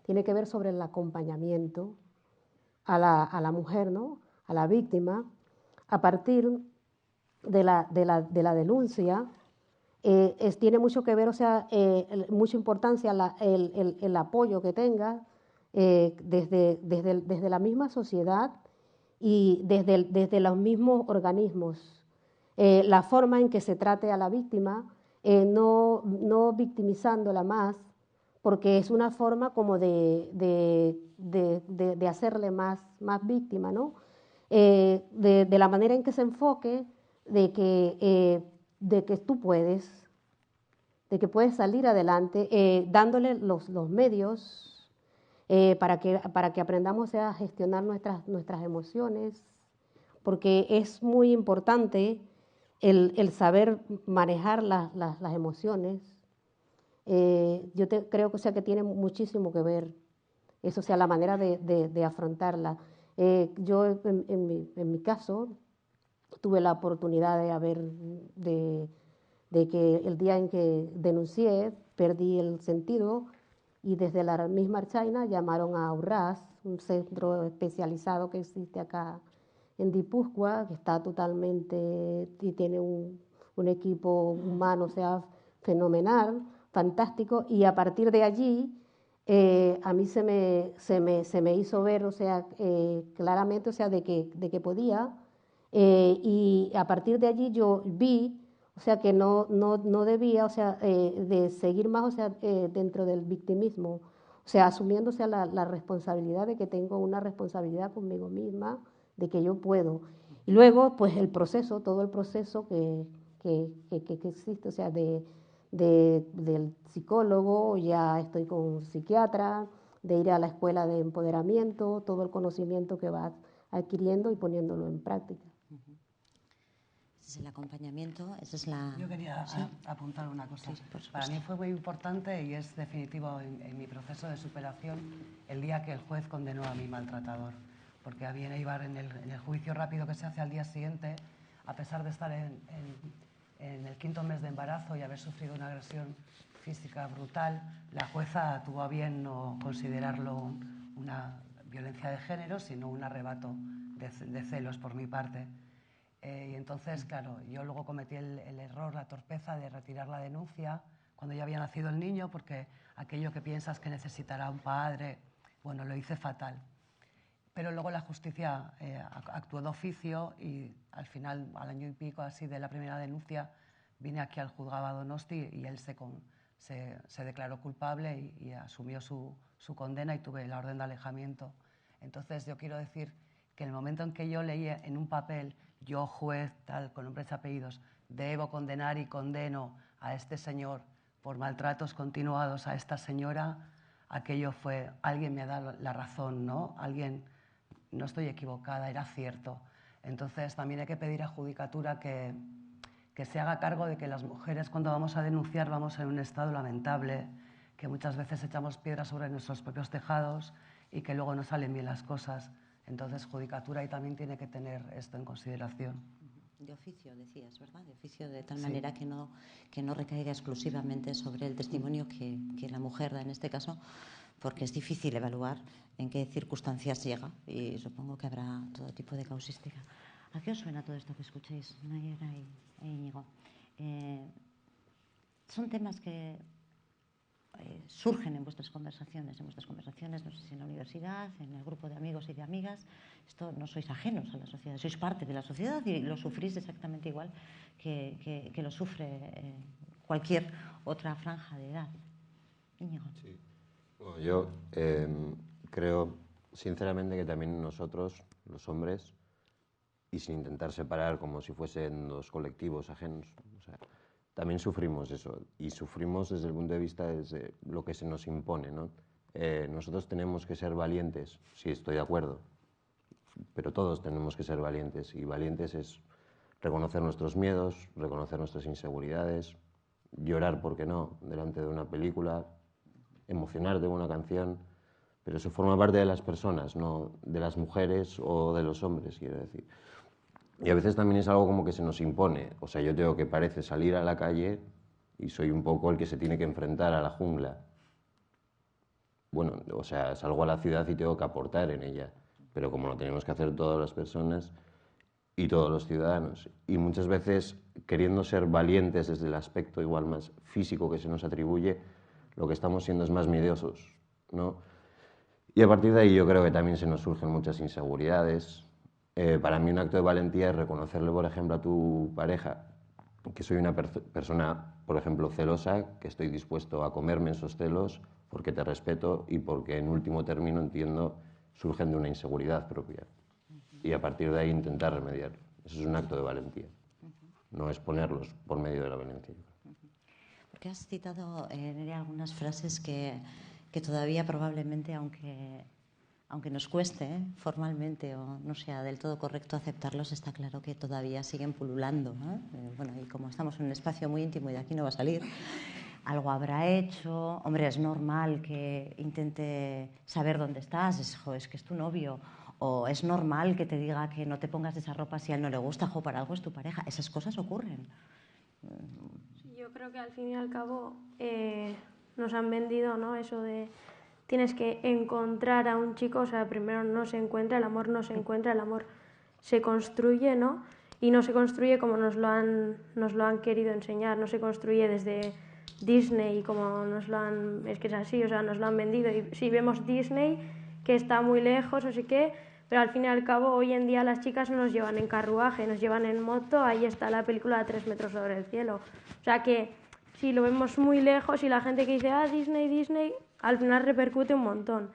tiene que ver sobre el acompañamiento a la mujer, ¿no? A la víctima, a partir de la denuncia. Tiene mucho que ver, o sea, mucha importancia el apoyo que tenga desde la misma sociedad y desde los mismos organismos. La forma en que se trate a la víctima, no victimizándola más, porque es una forma como de hacerle más víctima, ¿no? De la manera en que se enfoque, de que tú puedes, de que puedes salir adelante, dándole los medios para que aprendamos a gestionar nuestras emociones, porque es muy importante el saber manejar las emociones. Yo creo que, o sea, que tiene muchísimo que ver eso, o sea, la manera de afrontarla. Yo, en mi caso, tuve la oportunidad de que el día en que denuncié perdí el sentido, y desde la misma Archaina llamaron a URRAS, un centro especializado que existe acá en Guipúzcoa, que está totalmente, y tiene un equipo humano, o sea, fenomenal, fantástico, y a partir de allí a mí se me hizo ver, o sea, claramente, o sea, de que podía, y a partir de allí yo vi, o sea, que no debía, o sea, de seguir más, o sea, dentro del victimismo, o sea, asumiendo, o sea, la responsabilidad de que tengo una responsabilidad conmigo misma, de que yo puedo. Y luego, pues el proceso, todo el proceso que existe, o sea, del psicólogo, ya estoy con un psiquiatra, de ir a la escuela de empoderamiento, todo el conocimiento que vas adquiriendo y poniéndolo en práctica. Ese es el acompañamiento, esa es la... Yo quería ¿Sí? apuntar una cosa. Sí, por supuesto. Para mí fue muy importante y es definitivo en mi proceso de superación el día que el juez condenó a mi maltratador, porque a mí en Eibar, en el juicio rápido que se hace al día siguiente, a pesar de estar en el 5º mes de embarazo y haber sufrido una agresión física brutal, la jueza tuvo a bien no considerarlo una violencia de género, sino un arrebato de celos por mi parte. Y entonces, claro, yo luego cometí el error, la torpeza de retirar la denuncia cuando ya había nacido el niño, porque aquello que piensas que necesitará un padre, bueno, lo hice fatal. Pero luego la justicia actuó de oficio y al final, al año y pico así de la primera denuncia, vine aquí al juzgado a Donosti y él se declaró culpable y asumió su condena y tuve la orden de alejamiento. Entonces yo quiero decir que en el momento en que yo leí en un papel, yo juez, tal, con nombres y apellidos, debo condenar y condeno a este señor por maltratos continuados a esta señora, aquello fue, alguien me ha dado la razón, ¿no? Alguien, no estoy equivocada, era cierto. Entonces también hay que pedir a Judicatura que se haga cargo de que las mujeres cuando vamos a denunciar vamos en un estado lamentable, que muchas veces echamos piedras sobre nuestros propios tejados y que luego no salen bien las cosas. Entonces Judicatura ahí también tiene que tener esto en consideración. De oficio, decías, ¿verdad? De oficio, de tal manera que no recaiga exclusivamente sobre el testimonio que la mujer da en este caso, porque es difícil evaluar en qué circunstancias llega y supongo que habrá todo tipo de causística. ¿A qué os suena todo esto que escucháis, Nayera e Íñigo? Son temas que surgen en vuestras conversaciones, no sé si en la universidad, en el grupo de amigos y de amigas. Esto no sois ajenos a la sociedad, sois parte de la sociedad y lo sufrís exactamente igual que lo sufre cualquier otra franja de edad. Íñigo. Sí. Bueno, yo creo sinceramente que también nosotros, los hombres, y sin intentar separar como si fuesen dos colectivos ajenos, o sea, también sufrimos eso, y sufrimos desde el punto de vista de lo que se nos impone, ¿no? Nosotros tenemos que ser valientes, sí, estoy de acuerdo, pero todos tenemos que ser valientes, y valientes es reconocer nuestros miedos, reconocer nuestras inseguridades, llorar, ¿por qué no?, delante de una película, emocionar de una canción, pero eso forma parte de las personas, no de las mujeres o de los hombres, quiero decir. Y a veces también es algo como que se nos impone. O sea, yo tengo que parece salir a la calle y soy un poco el que se tiene que enfrentar a la jungla. Bueno, o sea, salgo a la ciudad y tengo que aportar en ella. Pero como lo tenemos que hacer todas las personas y todos los ciudadanos. Y muchas veces, queriendo ser valientes desde el aspecto igual más físico que se nos atribuye, lo que estamos siendo es más miedosos, ¿no? Y a partir de ahí yo creo que también se nos surgen muchas inseguridades. Para mí un acto de valentía es reconocerle, por ejemplo, a tu pareja que soy una persona, por ejemplo, celosa, que estoy dispuesto a comerme esos celos porque te respeto y porque en último término entiendo surgen de una inseguridad propia. Y a partir de ahí intentar remediarlo. Eso es un acto de valentía. No exponerlos por medio de la violencia. Porque has citado, Nerea, algunas frases que todavía probablemente, aunque nos cueste formalmente o no sea del todo correcto aceptarlos, está claro que todavía siguen pululando, ¿no? Bueno, y como estamos en un espacio muy íntimo y de aquí no va a salir, algo habrá hecho. Hombre, es normal que intente saber dónde estás, es que es tu novio. O es normal que te diga que no te pongas esa ropa si a él no le gusta, o para algo es tu pareja. Esas cosas ocurren. Yo creo que al fin y al cabo nos han vendido, ¿no?, eso de tienes que encontrar a un chico. O sea, primero no se encuentra, el amor no se encuentra, el amor se construye, ¿no? Y no se construye como nos lo han querido enseñar, no se construye desde Disney como es que es así, o sea, nos lo han vendido. Y si vemos Disney, que está muy lejos, o sé qué, pero al fin y al cabo hoy en día las chicas no nos llevan en carruaje, nos llevan en moto, ahí está la película a 3 metros sobre el cielo. O sea que si lo vemos muy lejos y la gente que dice, Disney, al final repercute un montón.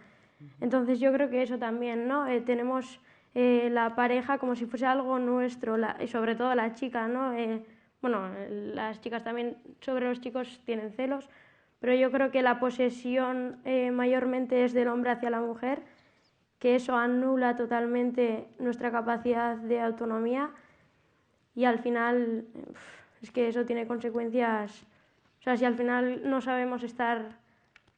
Entonces yo creo que eso también, ¿no? Tenemos la pareja como si fuese algo nuestro, y sobre todo la chica, ¿no? Bueno, las chicas también sobre los chicos tienen celos, pero yo creo que la posesión mayormente es del hombre hacia la mujer, que eso anula totalmente nuestra capacidad de autonomía y al final es que eso tiene consecuencias. O sea, si al final no sabemos estar,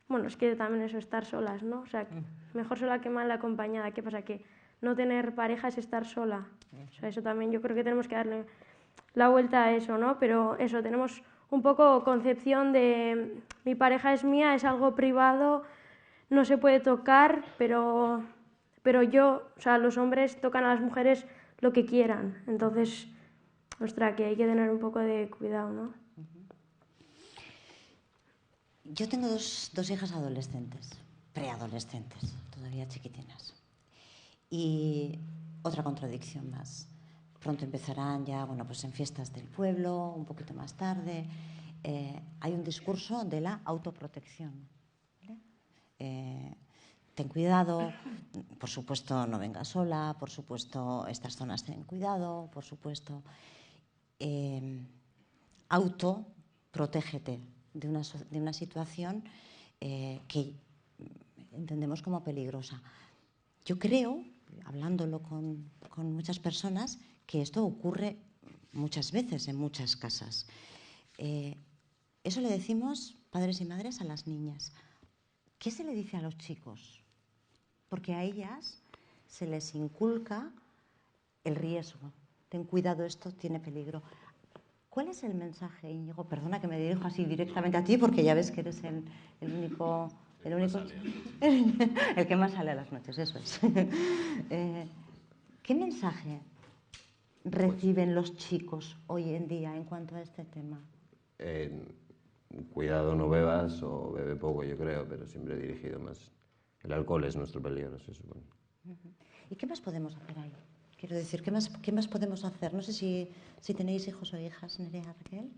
bueno, es que también eso, estar solas, ¿no? O sea, mejor sola que mal acompañada. ¿Qué pasa? Que no tener pareja es estar sola. O sea, eso también yo creo que tenemos que darle la vuelta a eso, ¿no? Pero eso, tenemos un poco concepción de mi pareja es mía, es algo privado, no se puede tocar, pero yo, o sea, los hombres tocan a las mujeres lo que quieran. Entonces, ostras, que hay que tener un poco de cuidado, ¿no? Yo tengo dos hijas adolescentes, preadolescentes, todavía chiquitinas. Y otra contradicción más. Pronto empezarán ya, bueno, pues en fiestas del pueblo, un poquito más tarde. Hay un discurso de la autoprotección, ¿vale? Ten cuidado, por supuesto no vengas sola, por supuesto estas zonas ten cuidado, por supuesto autoprotégete de una situación que entendemos como peligrosa. Yo creo, hablándolo con muchas personas, que esto ocurre muchas veces en muchas casas. Eso le decimos, padres y madres, a las niñas. ¿Qué se le dice a los chicos? Porque a ellas se les inculca el riesgo. Ten cuidado, esto tiene peligro. ¿Cuál es el mensaje, Íñigo? Perdona que me dirijo así directamente a ti, porque ya ves que eres el único... El que más sale a las noches, eso es. ¿Qué mensaje reciben los chicos hoy en día en cuanto a este tema? Cuidado, no bebas, o bebe poco, yo creo, pero siempre dirigido más. El alcohol es nuestro peligro, se supone. ¿Y qué más podemos hacer ahí? Quiero decir, ¿qué más podemos hacer? No sé si tenéis hijos o hijas, Nerea, Raquel.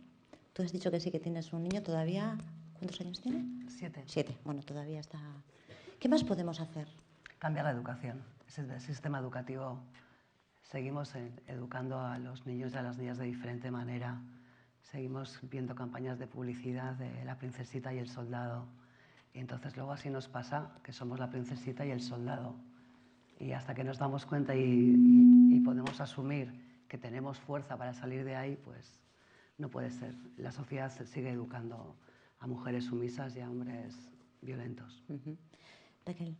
Tú has dicho que sí que tienes un niño todavía. ¿Cuántos años tiene? 7. 7. Bueno, todavía está... ¿Qué más podemos hacer? Cambiar la educación. El sistema educativo. Seguimos educando a los niños y a las niñas de diferente manera. Seguimos viendo campañas de publicidad de la princesita y el soldado. Y entonces luego así nos pasa que somos la princesita y el soldado. Y hasta que nos damos cuenta y podemos asumir que tenemos fuerza para salir de ahí, pues no puede ser. La sociedad sigue educando a mujeres sumisas y a hombres violentos. Raquel.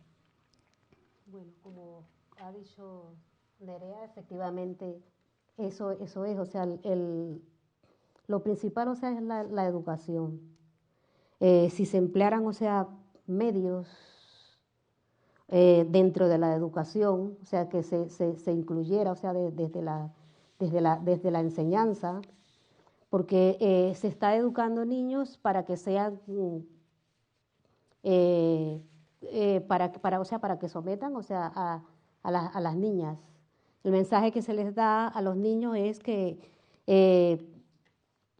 Bueno, como ha dicho Nerea, efectivamente eso es, o sea, lo principal, o sea, es la educación. Si se emplearan, o sea, medios dentro de la educación, o sea, que se incluyera, o sea, desde la enseñanza, porque se está educando niños para que sean, para que sometan, o sea, a las niñas. El mensaje que se les da a los niños es que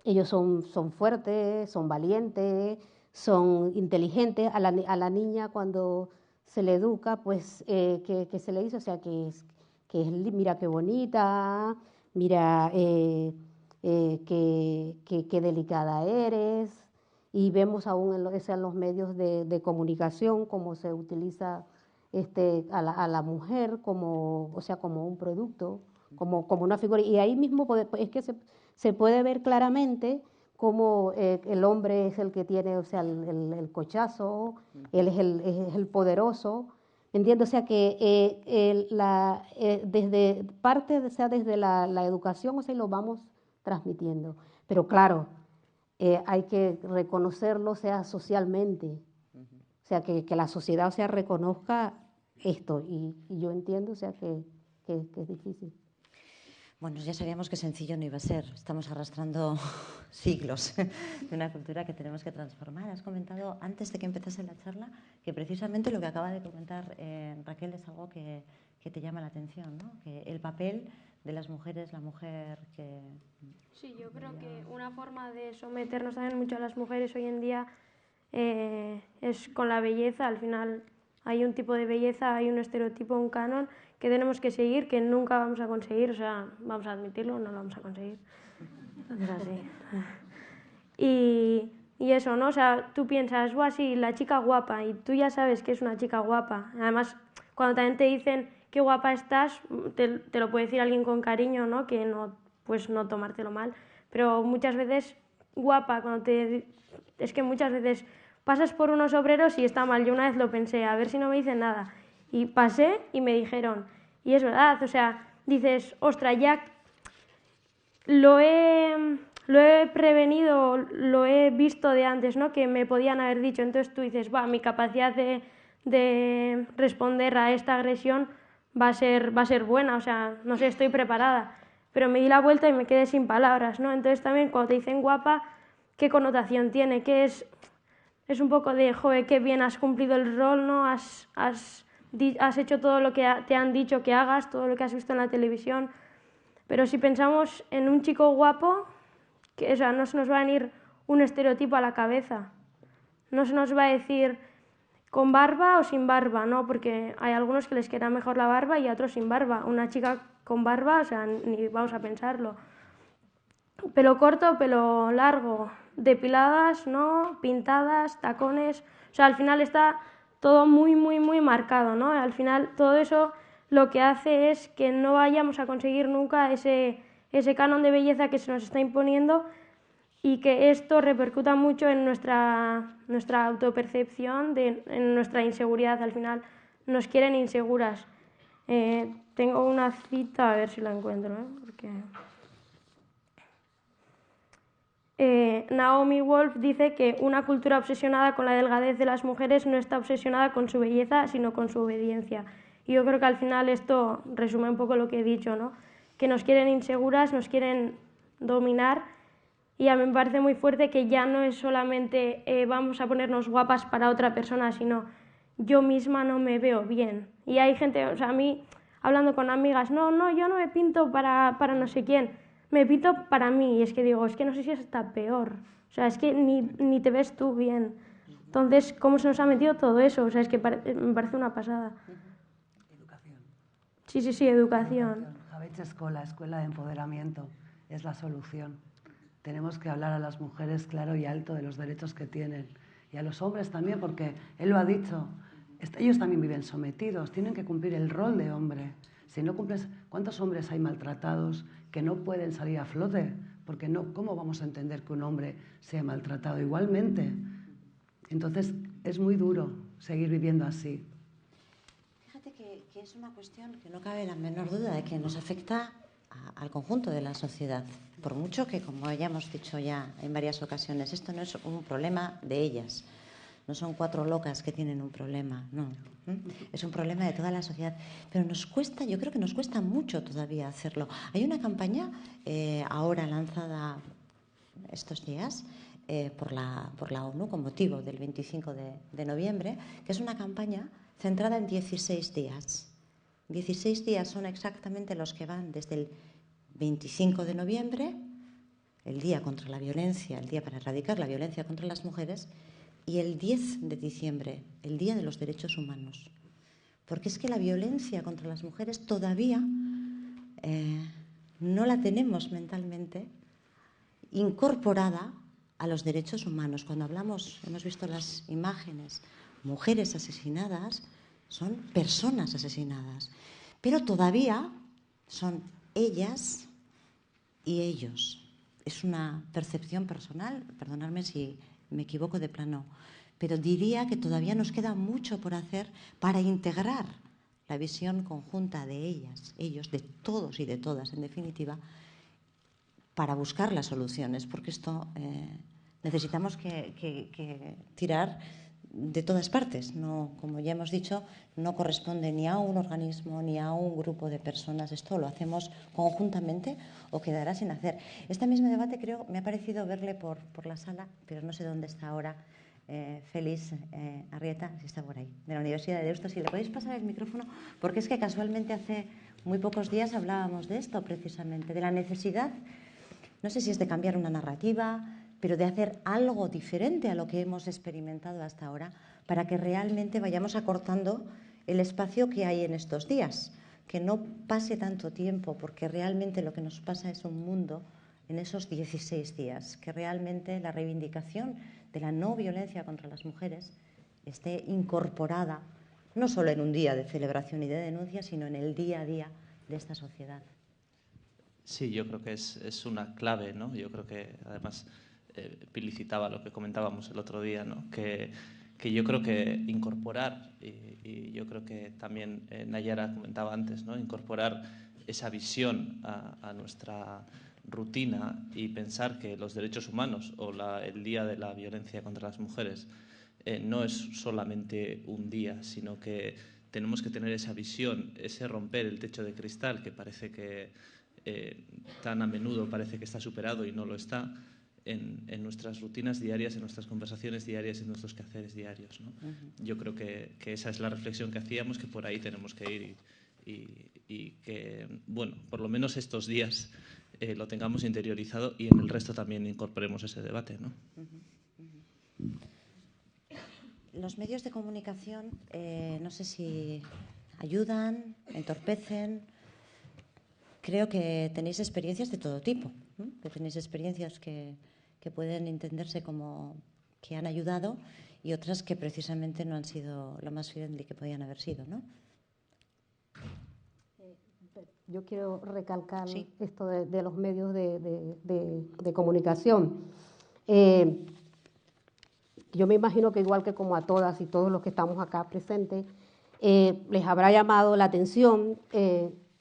ellos son fuertes, son valientes, son inteligentes. A la niña, cuando se le educa, pues que se le dice, o sea, mira qué bonita, mira qué delicada eres. Y vemos aún en los medios de comunicación cómo se utiliza a la mujer como, o sea, como un producto, como una figura. Y ahí mismo es que se puede ver claramente cómo el hombre es el que tiene, o sea, el cochazo, él es el poderoso, ¿entiendes? O sea, que desde parte, o sea, desde la educación, o sea, lo vamos transmitiendo. Pero claro, hay que reconocerlo, o sea, socialmente. O sea, que la sociedad, o sea, reconozca esto. Y yo entiendo, o sea, que es difícil. Bueno, ya sabíamos que sencillo no iba a ser. Estamos arrastrando siglos de una cultura que tenemos que transformar. Has comentado antes de que empezase la charla que precisamente lo que acaba de comentar Raquel es algo que te llama la atención, ¿no? Que el papel de las mujeres, la mujer que... Sí, yo creo que una forma de someternos también mucho a las mujeres hoy en día es con la belleza. Al final hay un tipo de belleza, hay un estereotipo, un canon que tenemos que seguir, que nunca vamos a conseguir, o sea, vamos a admitirlo, no lo vamos a conseguir. Es así. Y eso, ¿no? O sea, tú piensas, ¡buah, sí, la chica guapa! Y tú ya sabes que es una chica guapa. Además, cuando también te dicen qué guapa estás, te lo puede decir alguien con cariño, ¿no? Que no, pues no tomártelo mal. Pero muchas veces, guapa, es que muchas veces pasas por unos obreros y está mal. Yo una vez lo pensé, a ver si no me dicen nada. Y pasé y me dijeron, y es verdad, o sea, dices, ostras, ya lo he prevenido, lo he visto de antes, ¿no? Que me podían haber dicho. Entonces tú dices, va, mi capacidad de responder a esta agresión va a ser buena, o sea, no sé, estoy preparada. Pero me di la vuelta y me quedé sin palabras, ¿no? Entonces también cuando te dicen guapa, ¿qué connotación tiene? ¿Qué es? Es un poco de, joder, qué bien has cumplido el rol, ¿no? Has hecho todo lo que te han dicho que hagas, todo lo que has visto en la televisión. Pero si pensamos en un chico guapo, o sea, no se nos va a venir un estereotipo a la cabeza. No se nos va a decir con barba o sin barba, ¿no? Porque hay algunos que les queda mejor la barba y a otros sin barba. Una chica con barba, o sea, ni vamos a pensarlo. Pelo corto, pelo largo, depiladas, ¿no? Pintadas, tacones. O sea, al final está todo muy, muy, muy marcado, ¿no? Al final todo eso lo que hace es que no vayamos a conseguir nunca ese canon de belleza que se nos está imponiendo y que esto repercuta mucho en nuestra autopercepción, en nuestra inseguridad. Al final nos quieren inseguras. Tengo una cita, a ver si la encuentro, porque... Naomi Wolf dice que una cultura obsesionada con la delgadez de las mujeres no está obsesionada con su belleza, sino con su obediencia. Y yo creo que al final esto resume un poco lo que he dicho, ¿no? Que nos quieren inseguras, nos quieren dominar, y a mí me parece muy fuerte que ya no es solamente vamos a ponernos guapas para otra persona, sino yo misma no me veo bien. Y hay gente, o sea, a mí, hablando con amigas, no, yo no me pinto para no sé quién, me pinto para mí. Y es que digo, es que no sé si es hasta peor. O sea, es que ni te ves tú bien. Entonces, ¿cómo se nos ha metido todo eso? O sea, es que me parece una pasada. Educación. Sí, educación. Jabetza Escola, escuela de empoderamiento, es la solución. Tenemos que hablar a las mujeres claro y alto de los derechos que tienen. Y a los hombres también, porque él lo ha dicho, ellos también viven sometidos, tienen que cumplir el rol de hombre. Si no cumples, ¿cuántos hombres hay maltratados que no pueden salir a flote? Porque no, ¿cómo vamos a entender que un hombre sea maltratado igualmente? Entonces, es muy duro seguir viviendo así. Fíjate que es una cuestión que no cabe la menor duda de que nos afecta al conjunto de la sociedad. Por mucho que, como ya hemos dicho ya en varias ocasiones, esto no es un problema de ellas. No son 4 locas que tienen un problema, no. Es un problema de toda la sociedad. Pero nos cuesta, yo creo que nos cuesta mucho todavía hacerlo. Hay una campaña ahora lanzada estos días por la ONU con motivo del 25 de noviembre, que es una campaña centrada en 16 días. 16 días son exactamente los que van desde el 25 de noviembre, el Día contra la Violencia, el Día para erradicar la violencia contra las mujeres, y el 10 de diciembre, el Día de los Derechos Humanos. Porque es que la violencia contra las mujeres todavía no la tenemos mentalmente incorporada a los derechos humanos. Cuando hablamos, hemos visto las imágenes, mujeres asesinadas, son personas asesinadas, pero todavía son ellas y ellos. Es una percepción personal, perdonadme si me equivoco de plano, pero diría que todavía nos queda mucho por hacer para integrar la visión conjunta de ellas, ellos, de todos y de todas, en definitiva, para buscar las soluciones, porque esto necesitamos que tirar de todas partes. No, como ya hemos dicho, no corresponde ni a un organismo ni a un grupo de personas. Esto lo hacemos conjuntamente o quedará sin hacer. Este mismo debate creo me ha parecido verle por la sala, pero no sé dónde está ahora. Félix Arrieta, si está por ahí, de la Universidad de Deusto. Si le podéis pasar el micrófono, porque es que casualmente hace muy pocos días hablábamos de esto precisamente, de la necesidad, no sé si es de cambiar una narrativa, pero de hacer algo diferente a lo que hemos experimentado hasta ahora para que realmente vayamos acortando el espacio que hay en estos días, que no pase tanto tiempo, porque realmente lo que nos pasa es un mundo en esos 16 días, que realmente la reivindicación de la no violencia contra las mujeres esté incorporada no solo en un día de celebración y de denuncia, sino en el día a día de esta sociedad. Sí, yo creo que es una clave, ¿no? Yo creo que, además, Pili citaba lo que comentábamos el otro día, ¿no? Que yo creo que incorporar, y yo creo que también Nayara comentaba antes, ¿no? Incorporar esa visión a nuestra rutina y pensar que los derechos humanos o el Día de la Violencia contra las Mujeres no es solamente un día, sino que tenemos que tener esa visión, ese romper el techo de cristal que parece que tan a menudo parece que está superado y no lo está, en nuestras rutinas diarias, en nuestras conversaciones diarias, en nuestros quehaceres diarios, ¿no? Yo creo que esa es la reflexión que hacíamos, que por ahí tenemos que ir y que, bueno, por lo menos estos días lo tengamos interiorizado y en el resto también incorporemos ese debate, ¿no? Los medios de comunicación, no sé si ayudan, entorpecen. Creo que tenéis experiencias de todo tipo, que tenéis experiencias que pueden entenderse como que han ayudado y otras que precisamente no han sido lo más friendly que podían haber sido, ¿no? Yo quiero recalcar Sí. esto de los medios de comunicación. Yo me imagino que igual que como a todas y todos los que estamos acá presentes, les habrá llamado la atención,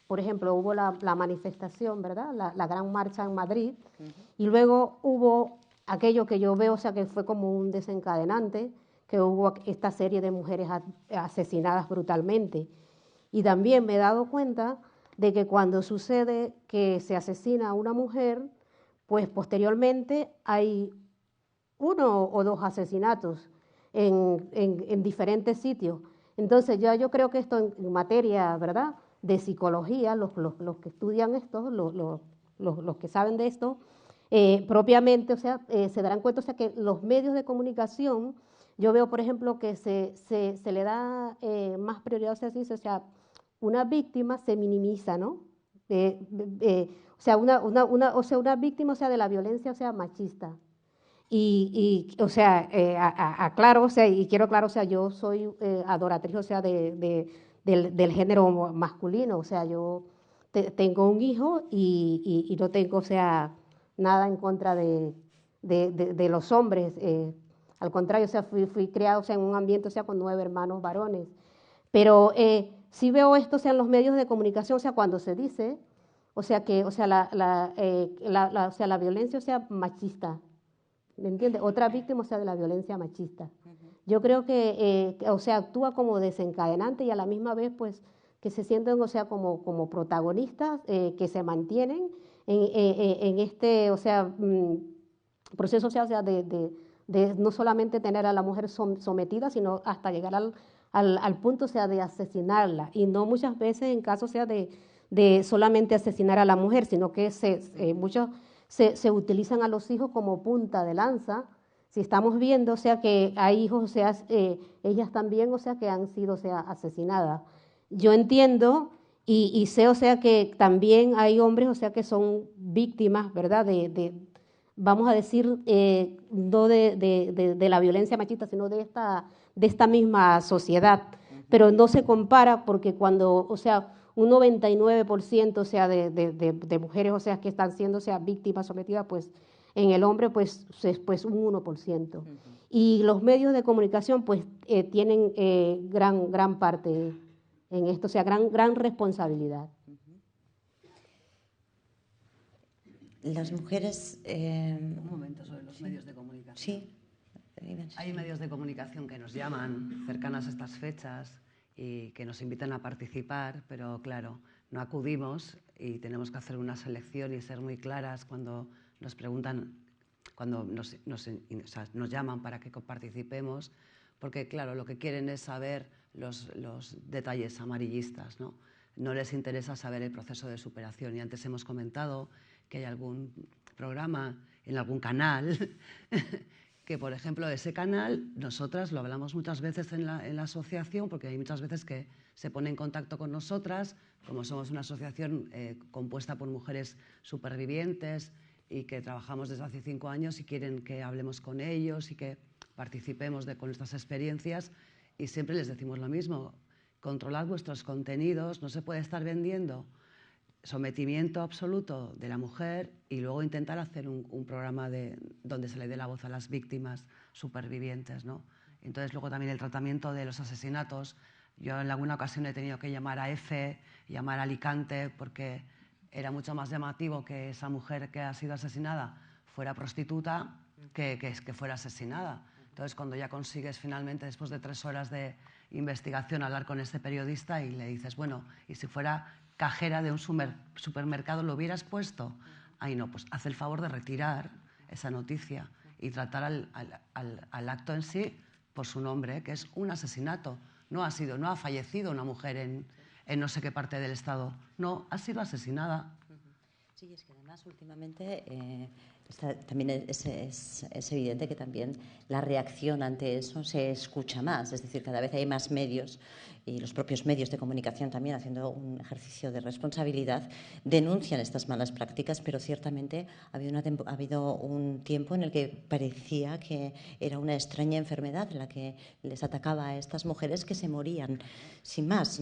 por ejemplo, hubo la manifestación, ¿verdad? La gran marcha en Madrid, y luego hubo aquello que yo veo, o sea, que fue como un desencadenante, que hubo esta serie de mujeres asesinadas brutalmente. Y también me he dado cuenta de que cuando sucede que se asesina a una mujer, pues posteriormente hay 1 o 2 asesinatos en diferentes sitios. Entonces yo creo que esto en materia, ¿verdad?, de psicología, los que estudian esto, los que saben de esto, propiamente, o sea, se darán cuenta, o sea, que los medios de comunicación, yo veo, por ejemplo, que se le da más prioridad, o sea, una víctima se minimiza, ¿no? O sea, una víctima, o sea, de la violencia, o sea, machista. O sea, aclaro, o sea, y quiero aclarar, o sea, yo soy adoratriz, o sea, del género masculino, o sea, yo tengo un hijo y no tengo, o sea, nada en contra de los hombres, al contrario, o sea, fui criado, o sea, en un ambiente, o sea, con 9 hermanos varones, pero sí veo esto, o sea, en los medios de comunicación, o sea, cuando se dice, o sea, que, o sea, o sea, la violencia, o sea, machista, ¿me entiendes? Otra víctima, o sea, de la violencia machista. Yo creo que, o sea, actúa como desencadenante y a la misma vez, pues, que se sienten, o sea, como protagonistas que se mantienen en este, o sea, proceso, o sea, de no solamente tener a la mujer sometida, sino hasta llegar al punto, o sea, de asesinarla. Y no muchas veces en caso, o sea, de solamente asesinar a la mujer, sino que muchos se utilizan a los hijos como punta de lanza. Si estamos viendo, o sea, que hay hijos, o sea, ellas también, o sea, que han sido, o sea, asesinadas. Yo entiendo y sé, o sea, que también hay hombres, o sea, que son víctimas, ¿verdad?, vamos a decir, no de la violencia machista, sino de esta misma sociedad. Pero no se compara porque cuando, o sea, un 99%, o sea, de mujeres, o sea, que están siendo, o sea, víctimas sometidas, pues en el hombre, pues un 1%. Y los medios de comunicación, pues tienen gran parte en esto, o sea, gran responsabilidad. Las mujeres... Un momento sobre los medios de comunicación. Sí. Hay medios de comunicación que nos llaman cercanas a estas fechas y que nos invitan a participar, pero claro, no acudimos y tenemos que hacer una selección y ser muy claras cuando nos preguntan, cuando nos llaman para que participemos, porque claro, lo que quieren es saber los detalles amarillistas, ¿no? No les interesa saber el proceso de superación. Y antes hemos comentado que hay algún programa en algún canal que, por ejemplo, ese canal, nosotras lo hablamos muchas veces en la asociación, porque hay muchas veces que se pone en contacto con nosotras, como somos una asociación compuesta por mujeres supervivientes y que trabajamos desde hace 5 años y quieren que hablemos con ellos y que participemos con nuestras experiencias, y siempre les decimos lo mismo: controlad vuestros contenidos, no se puede estar vendiendo sometimiento absoluto de la mujer y luego intentar hacer un programa donde se le dé la voz a las víctimas supervivientes, ¿no? Entonces luego también el tratamiento de los asesinatos. Yo en alguna ocasión he tenido que llamar a EFE, llamar a Alicante, porque era mucho más llamativo que esa mujer que ha sido asesinada fuera prostituta que fuera asesinada. Entonces cuando ya consigues finalmente, después de 3 horas de investigación, hablar con este periodista y le dices, bueno, ¿y si fuera cajera de un supermercado lo hubieras puesto? Ay, no, pues haz el favor de retirar esa noticia y tratar al acto en sí por su nombre, que es un asesinato. No ha fallecido una mujer en no sé qué parte del Estado, no, ha sido asesinada. Sí, es que además últimamente También es evidente que también la reacción ante eso se escucha más, es decir, cada vez hay más medios y los propios medios de comunicación también, haciendo un ejercicio de responsabilidad, denuncian estas malas prácticas, pero ciertamente ha habido un tiempo en el que parecía que era una extraña enfermedad en la que les atacaba a estas mujeres que se morían sin más,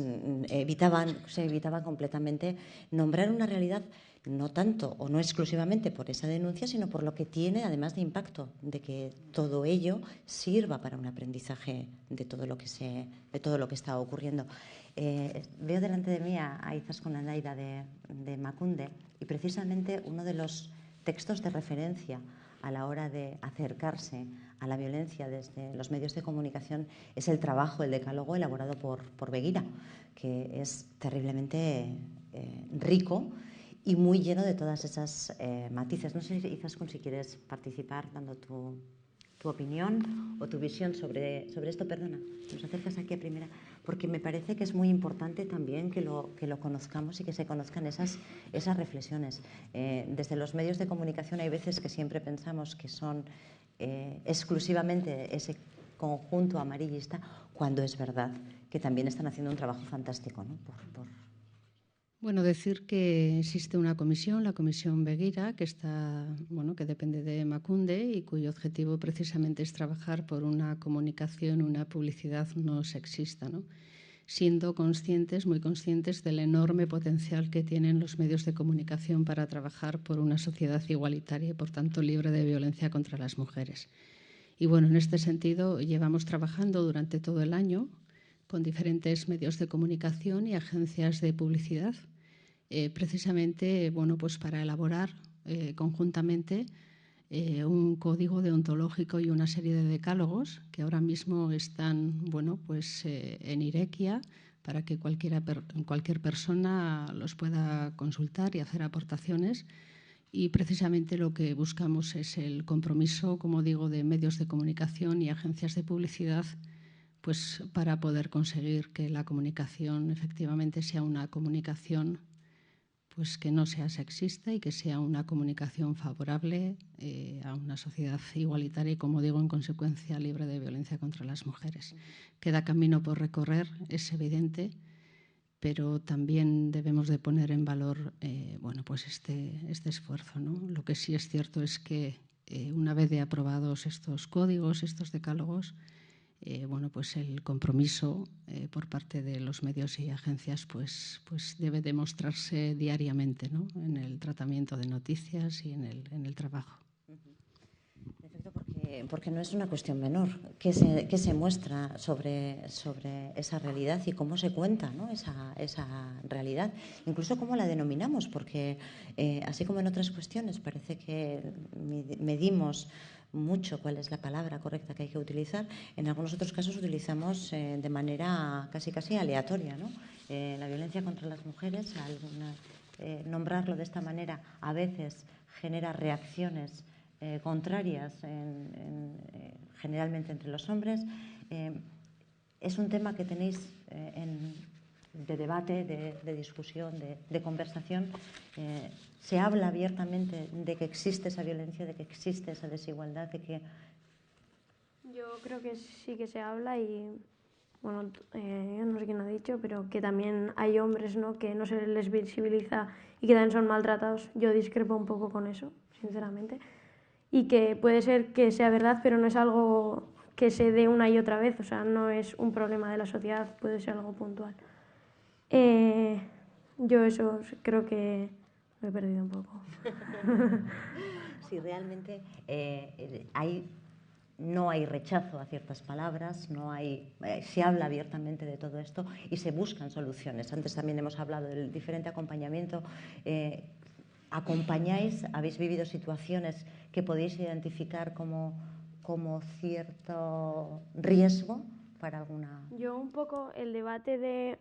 se evitaban completamente nombrar una realidad no tanto o no exclusivamente por esa denuncia, sino por lo que tiene además de impacto, de que todo ello sirva para un aprendizaje de todo lo que está ocurriendo. Veo delante de mí a Izaskun Aldaira de Emakunde, y precisamente uno de los textos de referencia a la hora de acercarse a la violencia desde los medios de comunicación es el trabajo, el decálogo elaborado por Begira, que es terriblemente rico y muy lleno de todas esas matices. No sé, Izaskun, si quieres participar dando tu opinión o tu visión sobre esto. Perdona, nos acercas aquí a primera, porque me parece que es muy importante también que lo conozcamos y que se conozcan esas reflexiones. Desde los medios de comunicación hay veces que siempre pensamos que son exclusivamente ese conjunto amarillista, cuando es verdad que también están haciendo un trabajo fantástico, ¿no? Bueno, decir que existe una comisión, la Comisión Begira, que que depende de Emakunde y cuyo objetivo precisamente es trabajar por una comunicación, una publicidad no sexista, ¿no? Siendo conscientes, muy conscientes del enorme potencial que tienen los medios de comunicación para trabajar por una sociedad igualitaria y, por tanto, libre de violencia contra las mujeres. Y bueno, en este sentido llevamos trabajando durante todo el año con diferentes medios de comunicación y agencias de publicidad, precisamente para elaborar conjuntamente un código deontológico y una serie de decálogos que ahora mismo están en Irekia, para que cualquier persona los pueda consultar y hacer aportaciones. Y precisamente lo que buscamos es el compromiso, como digo, de medios de comunicación y agencias de publicidad, pues para poder conseguir que la comunicación efectivamente sea una comunicación pues que no sea sexista y que sea una comunicación favorable a una sociedad igualitaria y, como digo, en consecuencia libre de violencia contra las mujeres. Queda camino por recorrer, es evidente, pero también debemos de poner en valor este esfuerzo, ¿no? Lo que sí es cierto es que una vez de aprobados estos códigos, estos decálogos, el compromiso por parte de los medios y agencias pues debe demostrarse diariamente, ¿no? En el tratamiento de noticias y en el trabajo. En efecto, porque no es una cuestión menor que se muestra sobre esa realidad y cómo se cuenta, ¿no? esa realidad, incluso cómo la denominamos, porque así como en otras cuestiones parece que medimos mucho cuál es la palabra correcta que hay que utilizar, en algunos otros casos utilizamos de manera casi aleatoria, ¿no? La violencia contra las mujeres, nombrarlo de esta manera a veces genera reacciones contrarias generalmente entre los hombres. Es un tema que tenéis de debate, de discusión, de conversación. Se habla abiertamente de que existe esa violencia, de que existe esa desigualdad, de que... Yo creo que sí que se habla y, bueno, yo no sé quién lo ha dicho, pero que también hay hombres, ¿no?, que no se les visibiliza y que también son maltratados. Yo discrepo un poco con eso, sinceramente. Y que puede ser que sea verdad, pero no es algo que se dé una y otra vez, o sea, no es un problema de la sociedad, puede ser algo puntual. Yo eso creo que me he perdido un poco. Sí, realmente no hay rechazo a ciertas palabras, se habla abiertamente de todo esto y se buscan soluciones. Antes también hemos hablado del diferente acompañamiento. ¿Acompañáis? ¿Habéis vivido situaciones que podéis identificar como cierto riesgo para alguna...? Yo un poco el debate de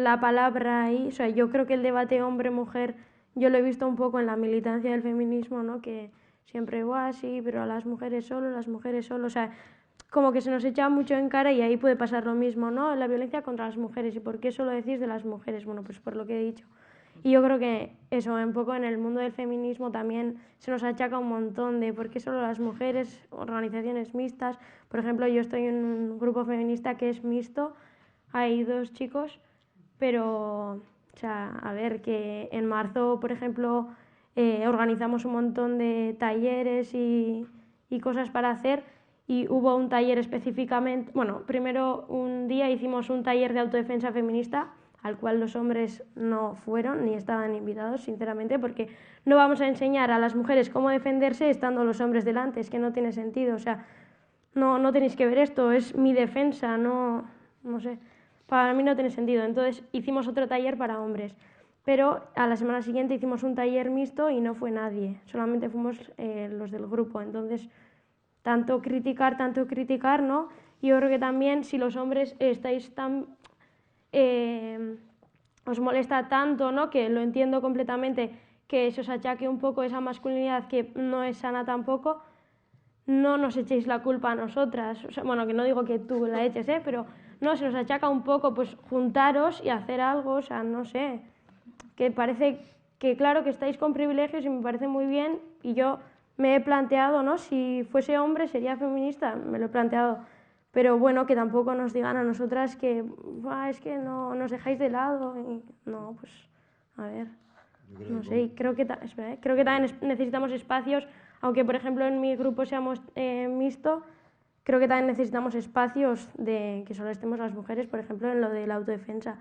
la palabra ahí, o sea, yo creo que el debate hombre-mujer, yo lo he visto un poco en la militancia del feminismo, ¿no?, que siempre, sí, pero a las mujeres solo, o sea, como que se nos echa mucho en cara y ahí puede pasar lo mismo, ¿no?, la violencia contra las mujeres. ¿Y por qué eso lo decís de las mujeres? Bueno, pues por lo que he dicho. Y yo creo que eso, un poco en el mundo del feminismo también se nos achaca un montón de por qué solo las mujeres, organizaciones mixtas. Por ejemplo, yo estoy en un grupo feminista que es mixto, hay 2 chicos, pero, o sea, a ver, que en marzo, por ejemplo, organizamos un montón de talleres y cosas para hacer, y hubo un taller específicamente, bueno, primero un día hicimos un taller de autodefensa feminista, al cual los hombres no fueron ni estaban invitados, sinceramente, porque no vamos a enseñar a las mujeres cómo defenderse estando los hombres delante, es que no tiene sentido, o sea, no tenéis que ver esto, es mi defensa, no sé, para mí no tiene sentido. Entonces hicimos otro taller para hombres, pero a la semana siguiente hicimos un taller mixto y no fue nadie, solamente fuimos los del grupo. Entonces, tanto criticar, ¿no? Y yo creo que también si los hombres estáis tan... os molesta tanto, ¿no? Que lo entiendo completamente, que se os achaque un poco esa masculinidad que no es sana tampoco, no nos echéis la culpa a nosotras. O sea, bueno, que no digo que tú la eches, pero no, se nos achaca un poco, pues juntaros y hacer algo, o sea, no sé, que parece que claro que estáis con privilegios y me parece muy bien, y yo me he planteado, ¿no? Si fuese hombre sería feminista, me lo he planteado. Pero bueno, que tampoco nos digan a nosotras que es que no nos dejáis de lado. Y, no, pues, a ver, no sé, y creo que también necesitamos espacios, aunque por ejemplo en mi grupo seamos mixto, creo que también necesitamos espacios de que solo estemos las mujeres, por ejemplo en lo de la autodefensa.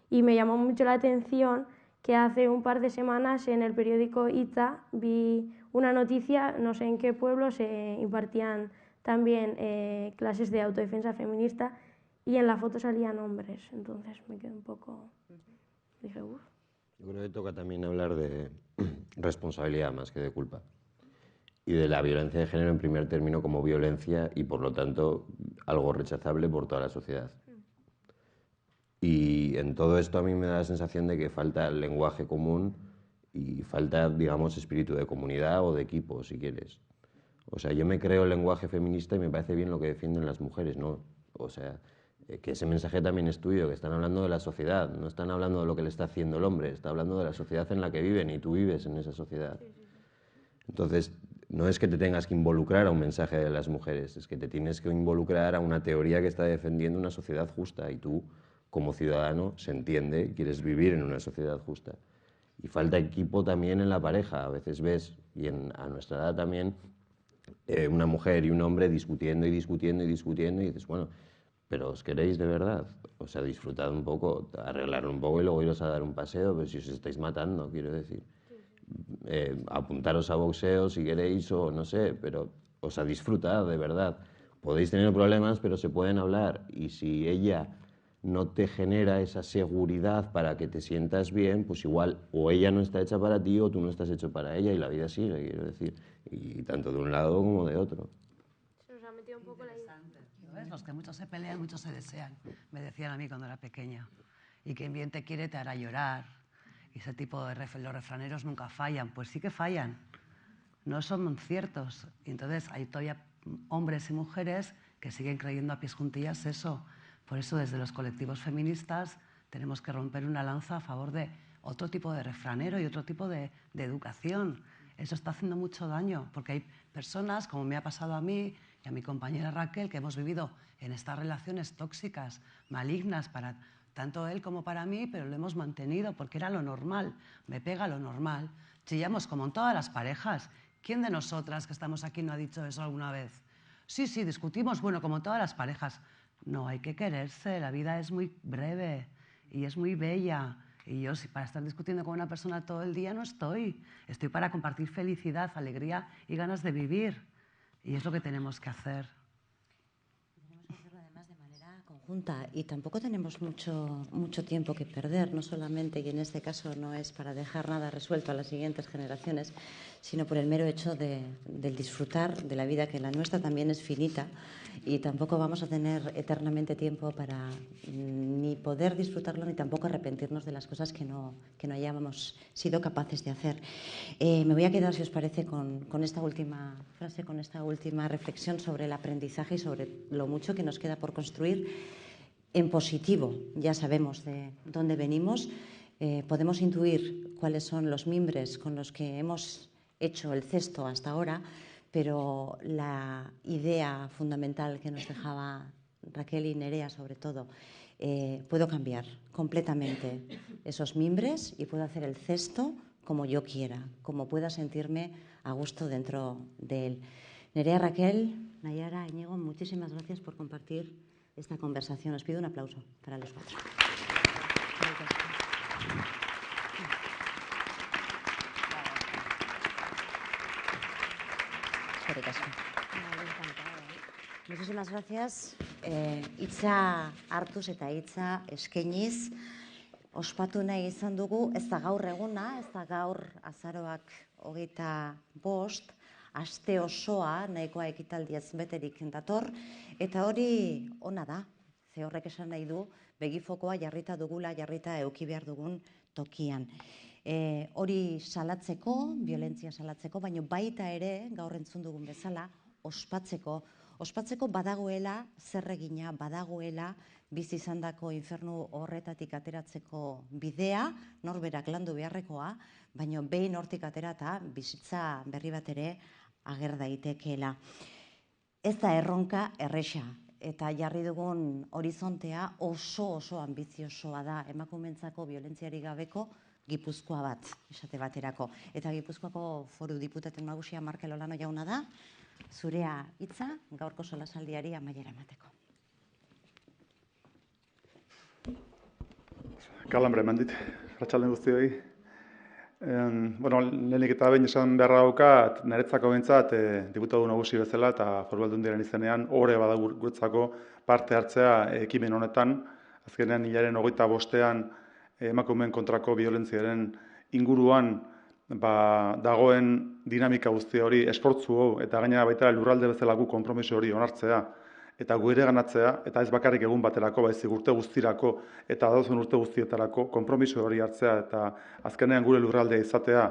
Y me llamó mucho la atención que hace un par de semanas en el periódico Itza vi una noticia, no sé en qué pueblo se impartían también clases de autodefensa feminista, y en la foto salían hombres, entonces me quedé un poco... Dije, uff. Yo creo que toca también hablar de responsabilidad más que de culpa, y de la violencia de género en primer término como violencia y por lo tanto algo rechazable por toda la sociedad. Y en todo esto a mí me da la sensación de que falta el lenguaje común y falta, digamos, espíritu de comunidad o de equipo, si quieres. O sea, yo me creo el lenguaje feminista y me parece bien lo que defienden las mujeres, ¿no? O sea, que ese mensaje también es tuyo, que están hablando de la sociedad, no están hablando de lo que le está haciendo el hombre, está hablando de la sociedad en la que viven y tú vives en esa sociedad. Entonces, no es que te tengas que involucrar a un mensaje de las mujeres, es que te tienes que involucrar a una teoría que está defendiendo una sociedad justa, y tú, como ciudadano, se entiende, quieres vivir en una sociedad justa. Y falta equipo también en la pareja. A veces ves, y a nuestra edad también, una mujer y un hombre discutiendo y discutiendo y discutiendo, y dices, bueno, pero ¿os queréis de verdad? O sea, disfrutad un poco, arreglarlo un poco y luego iros a dar un paseo, pero si os estáis matando, quiero decir. Apuntaros a boxeo si queréis o no sé, pero o sea, disfrutad de verdad. Podéis tener problemas, pero se pueden hablar, y si ella no te genera esa seguridad para que te sientas bien, pues igual o ella no está hecha para ti o tú no estás hecho para ella, y la vida sigue, quiero decir, y tanto de un lado como de otro. Se nos ha metido un poco la idea. ¿Ves? Los que muchos se pelean, muchos se desean, me decían a mí cuando era pequeña. Y quien bien te quiere te hará llorar. Y ese tipo de los refraneros nunca fallan. Pues sí que fallan, no son ciertos. Y entonces hay todavía hombres y mujeres que siguen creyendo a pies juntillas eso. Por eso desde los colectivos feministas tenemos que romper una lanza a favor de otro tipo de refranero y otro tipo de educación. Eso está haciendo mucho daño, porque hay personas, como me ha pasado a mí y a mi compañera Raquel, que hemos vivido en estas relaciones tóxicas, malignas, para tanto él como para mí, pero lo hemos mantenido porque era lo normal, me pega lo normal. Chillamos como en todas las parejas. ¿Quién de nosotras que estamos aquí no ha dicho eso alguna vez? Sí, discutimos, bueno, como en todas las parejas. No, hay que quererse, la vida es muy breve y es muy bella. Y yo, si para estar discutiendo con una persona todo el día, no estoy. Estoy para compartir felicidad, alegría y ganas de vivir. Y es lo que tenemos que hacer. Tenemos que hacerlo además de manera conjunta, y tampoco tenemos mucho tiempo que perder, no solamente, y en este caso no es para dejar nada resuelto a las siguientes generaciones, sino por el mero hecho del disfrutar de la vida, que la nuestra también es finita, y tampoco vamos a tener eternamente tiempo para ni poder disfrutarlo ni tampoco arrepentirnos de las cosas que no hayamos sido capaces de hacer. Me voy a quedar, si os parece, con esta última frase, con esta última reflexión sobre el aprendizaje y sobre lo mucho que nos queda por construir en positivo. Ya sabemos de dónde venimos, Podemos intuir cuáles son los mimbres con los que hemos hecho el cesto hasta ahora, pero la idea fundamental que nos dejaba Raquel y Nerea, sobre todo, puedo cambiar completamente esos mimbres y puedo hacer el cesto como yo quiera, como pueda sentirme a gusto dentro de él. Nerea, Raquel, Nayara, Íñigo, muchísimas gracias por compartir esta conversación. Os pido un aplauso para los cuatro. Muchísimas gracias. Hitza hartuz eta hitza eskainiz, ospatu nahi izan dugu, ez da gaur eguna, ez da gaur azaroak 25, aste osoa nahikoa ekitaldiaz beterik dator, eta hori ona da, ze horrek esan nahi du, begifokoa jarrita dugula, jarrita eduki behar dugun tokian. Hori salatzeko, violentzia salatzeko, baina baita ere, gaur entzun dugun bezala, ospatzeko badagoela zer egina, badagoela bizi izandako infernu horretatik ateratzeko bidea, norberak landu beharrekoa, baina behin hortik aterata bizitza berri bat ere ager daitekeela. Ez da erronka erresa, eta jarri dugun horizontea oso ambiziosoa da, emakumeentzako biolentziarik gabeko Gipuzkoa bat, esate baterako. Eta Gipuzkoako Foru Diputaten Nagusia Markel Olano jauna da, zurea hitza gaurko solasaldiari amaiera emateko. Kalambre eman dit, arratsalde guztioi. Lehenik eta behin esan beharra daukat, niretzako behintzat, diputatu nagusi bezala eta Foru Aldundiaren izenean, ore badago guretzako parte hartzea ekimen honetan. Azkenean, hilaren 25ean emakumeen kontrako biolentziaren inguruan dagoen dinamika guzti hori, esfortzu eta gainera baita lurralde bezala gu konpromiso hori onartzea eta gu ere ganatzea, eta ez bakarrik egun baterako, baizik urte guztirako eta datozen urte guztietarako konpromiso hori hartzea eta azkenean gure lurraldea izatea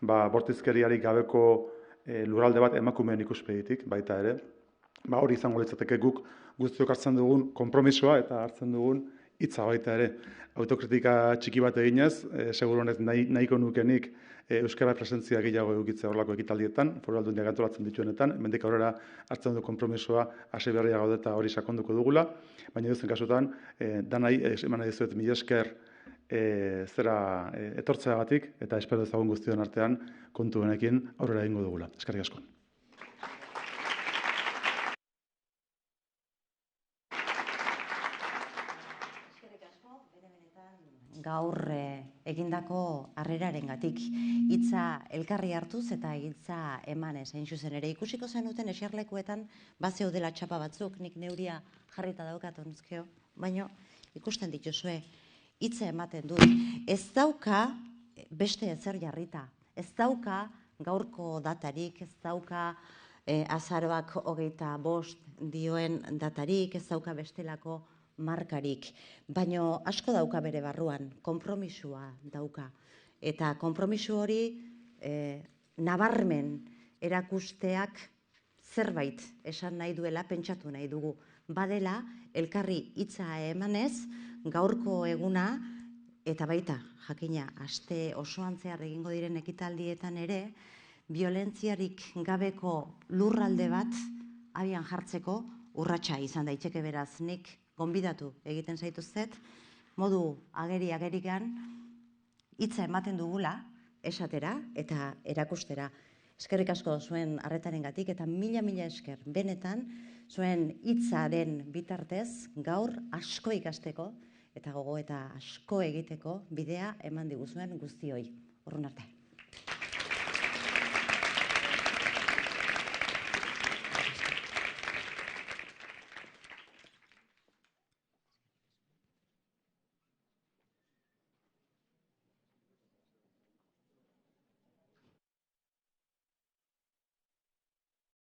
bortizkeriarik gabeko lurralde bat emakumeen ikuspegitik baita ere. Hori izango litzateke guk guztiok hartzen dugun konpromisoa eta hartzen dugun hitza baita ere. Autokritika txiki bat eginez, seguru honez nahiko nukenik euskara presentzia gehiago edukitzea horrelako ekitaldietan, Foru Aldundiak antolatzen dituenetan, hemendik aurrera hartzen du konpromisoa hasi berria gaude eta hori sakonduko dugula, baina edozein kasutan, danai eman nahi dizuet mila esker etortzeagatik eta espero dezagun guztion artean kontu honekin aurrera egingo dugula. Eskerrik asko. Gaur egindako harrerarengatik hitza elkarri hartuz eta hitza emanez, hain zuzen ere ikusiko zenuten eserlekuetan bazeudela txapa batzuk, nik neuria jarrita daukat onuzkeo, baina ikusten dituzue hitza ematen dut. Ez dauka beste ezer jarrita, ez dauka gaurko datarik, ez dauka azaroak 25 dioen datarik, ez dauka bestelako markarik, baino asko dauka bere barruan, konpromisua dauka. Eta konpromisu hori nabarmen erakusteak zerbait esan nahi duela, pentsatu nahi dugu. Badela, elkarri hitza emanez, gaurko eguna, eta baita, jakina, aste osoan zehar egingo diren ekitaldietan ere, biolentziarik gabeko lurralde bat abian jartzeko urratsa izan daiteke beraz nik gonbidatu egiten zaituztet, modu agerikan hitza ematen dugula esatera eta erakustera. Eskerrik asko zuen arretarengatik eta mila esker benetan zuen hitzaren bitartez gaur asko ikasteko eta gogo eta asko egiteko bidea eman diguzuen guztioi. Urrun arte.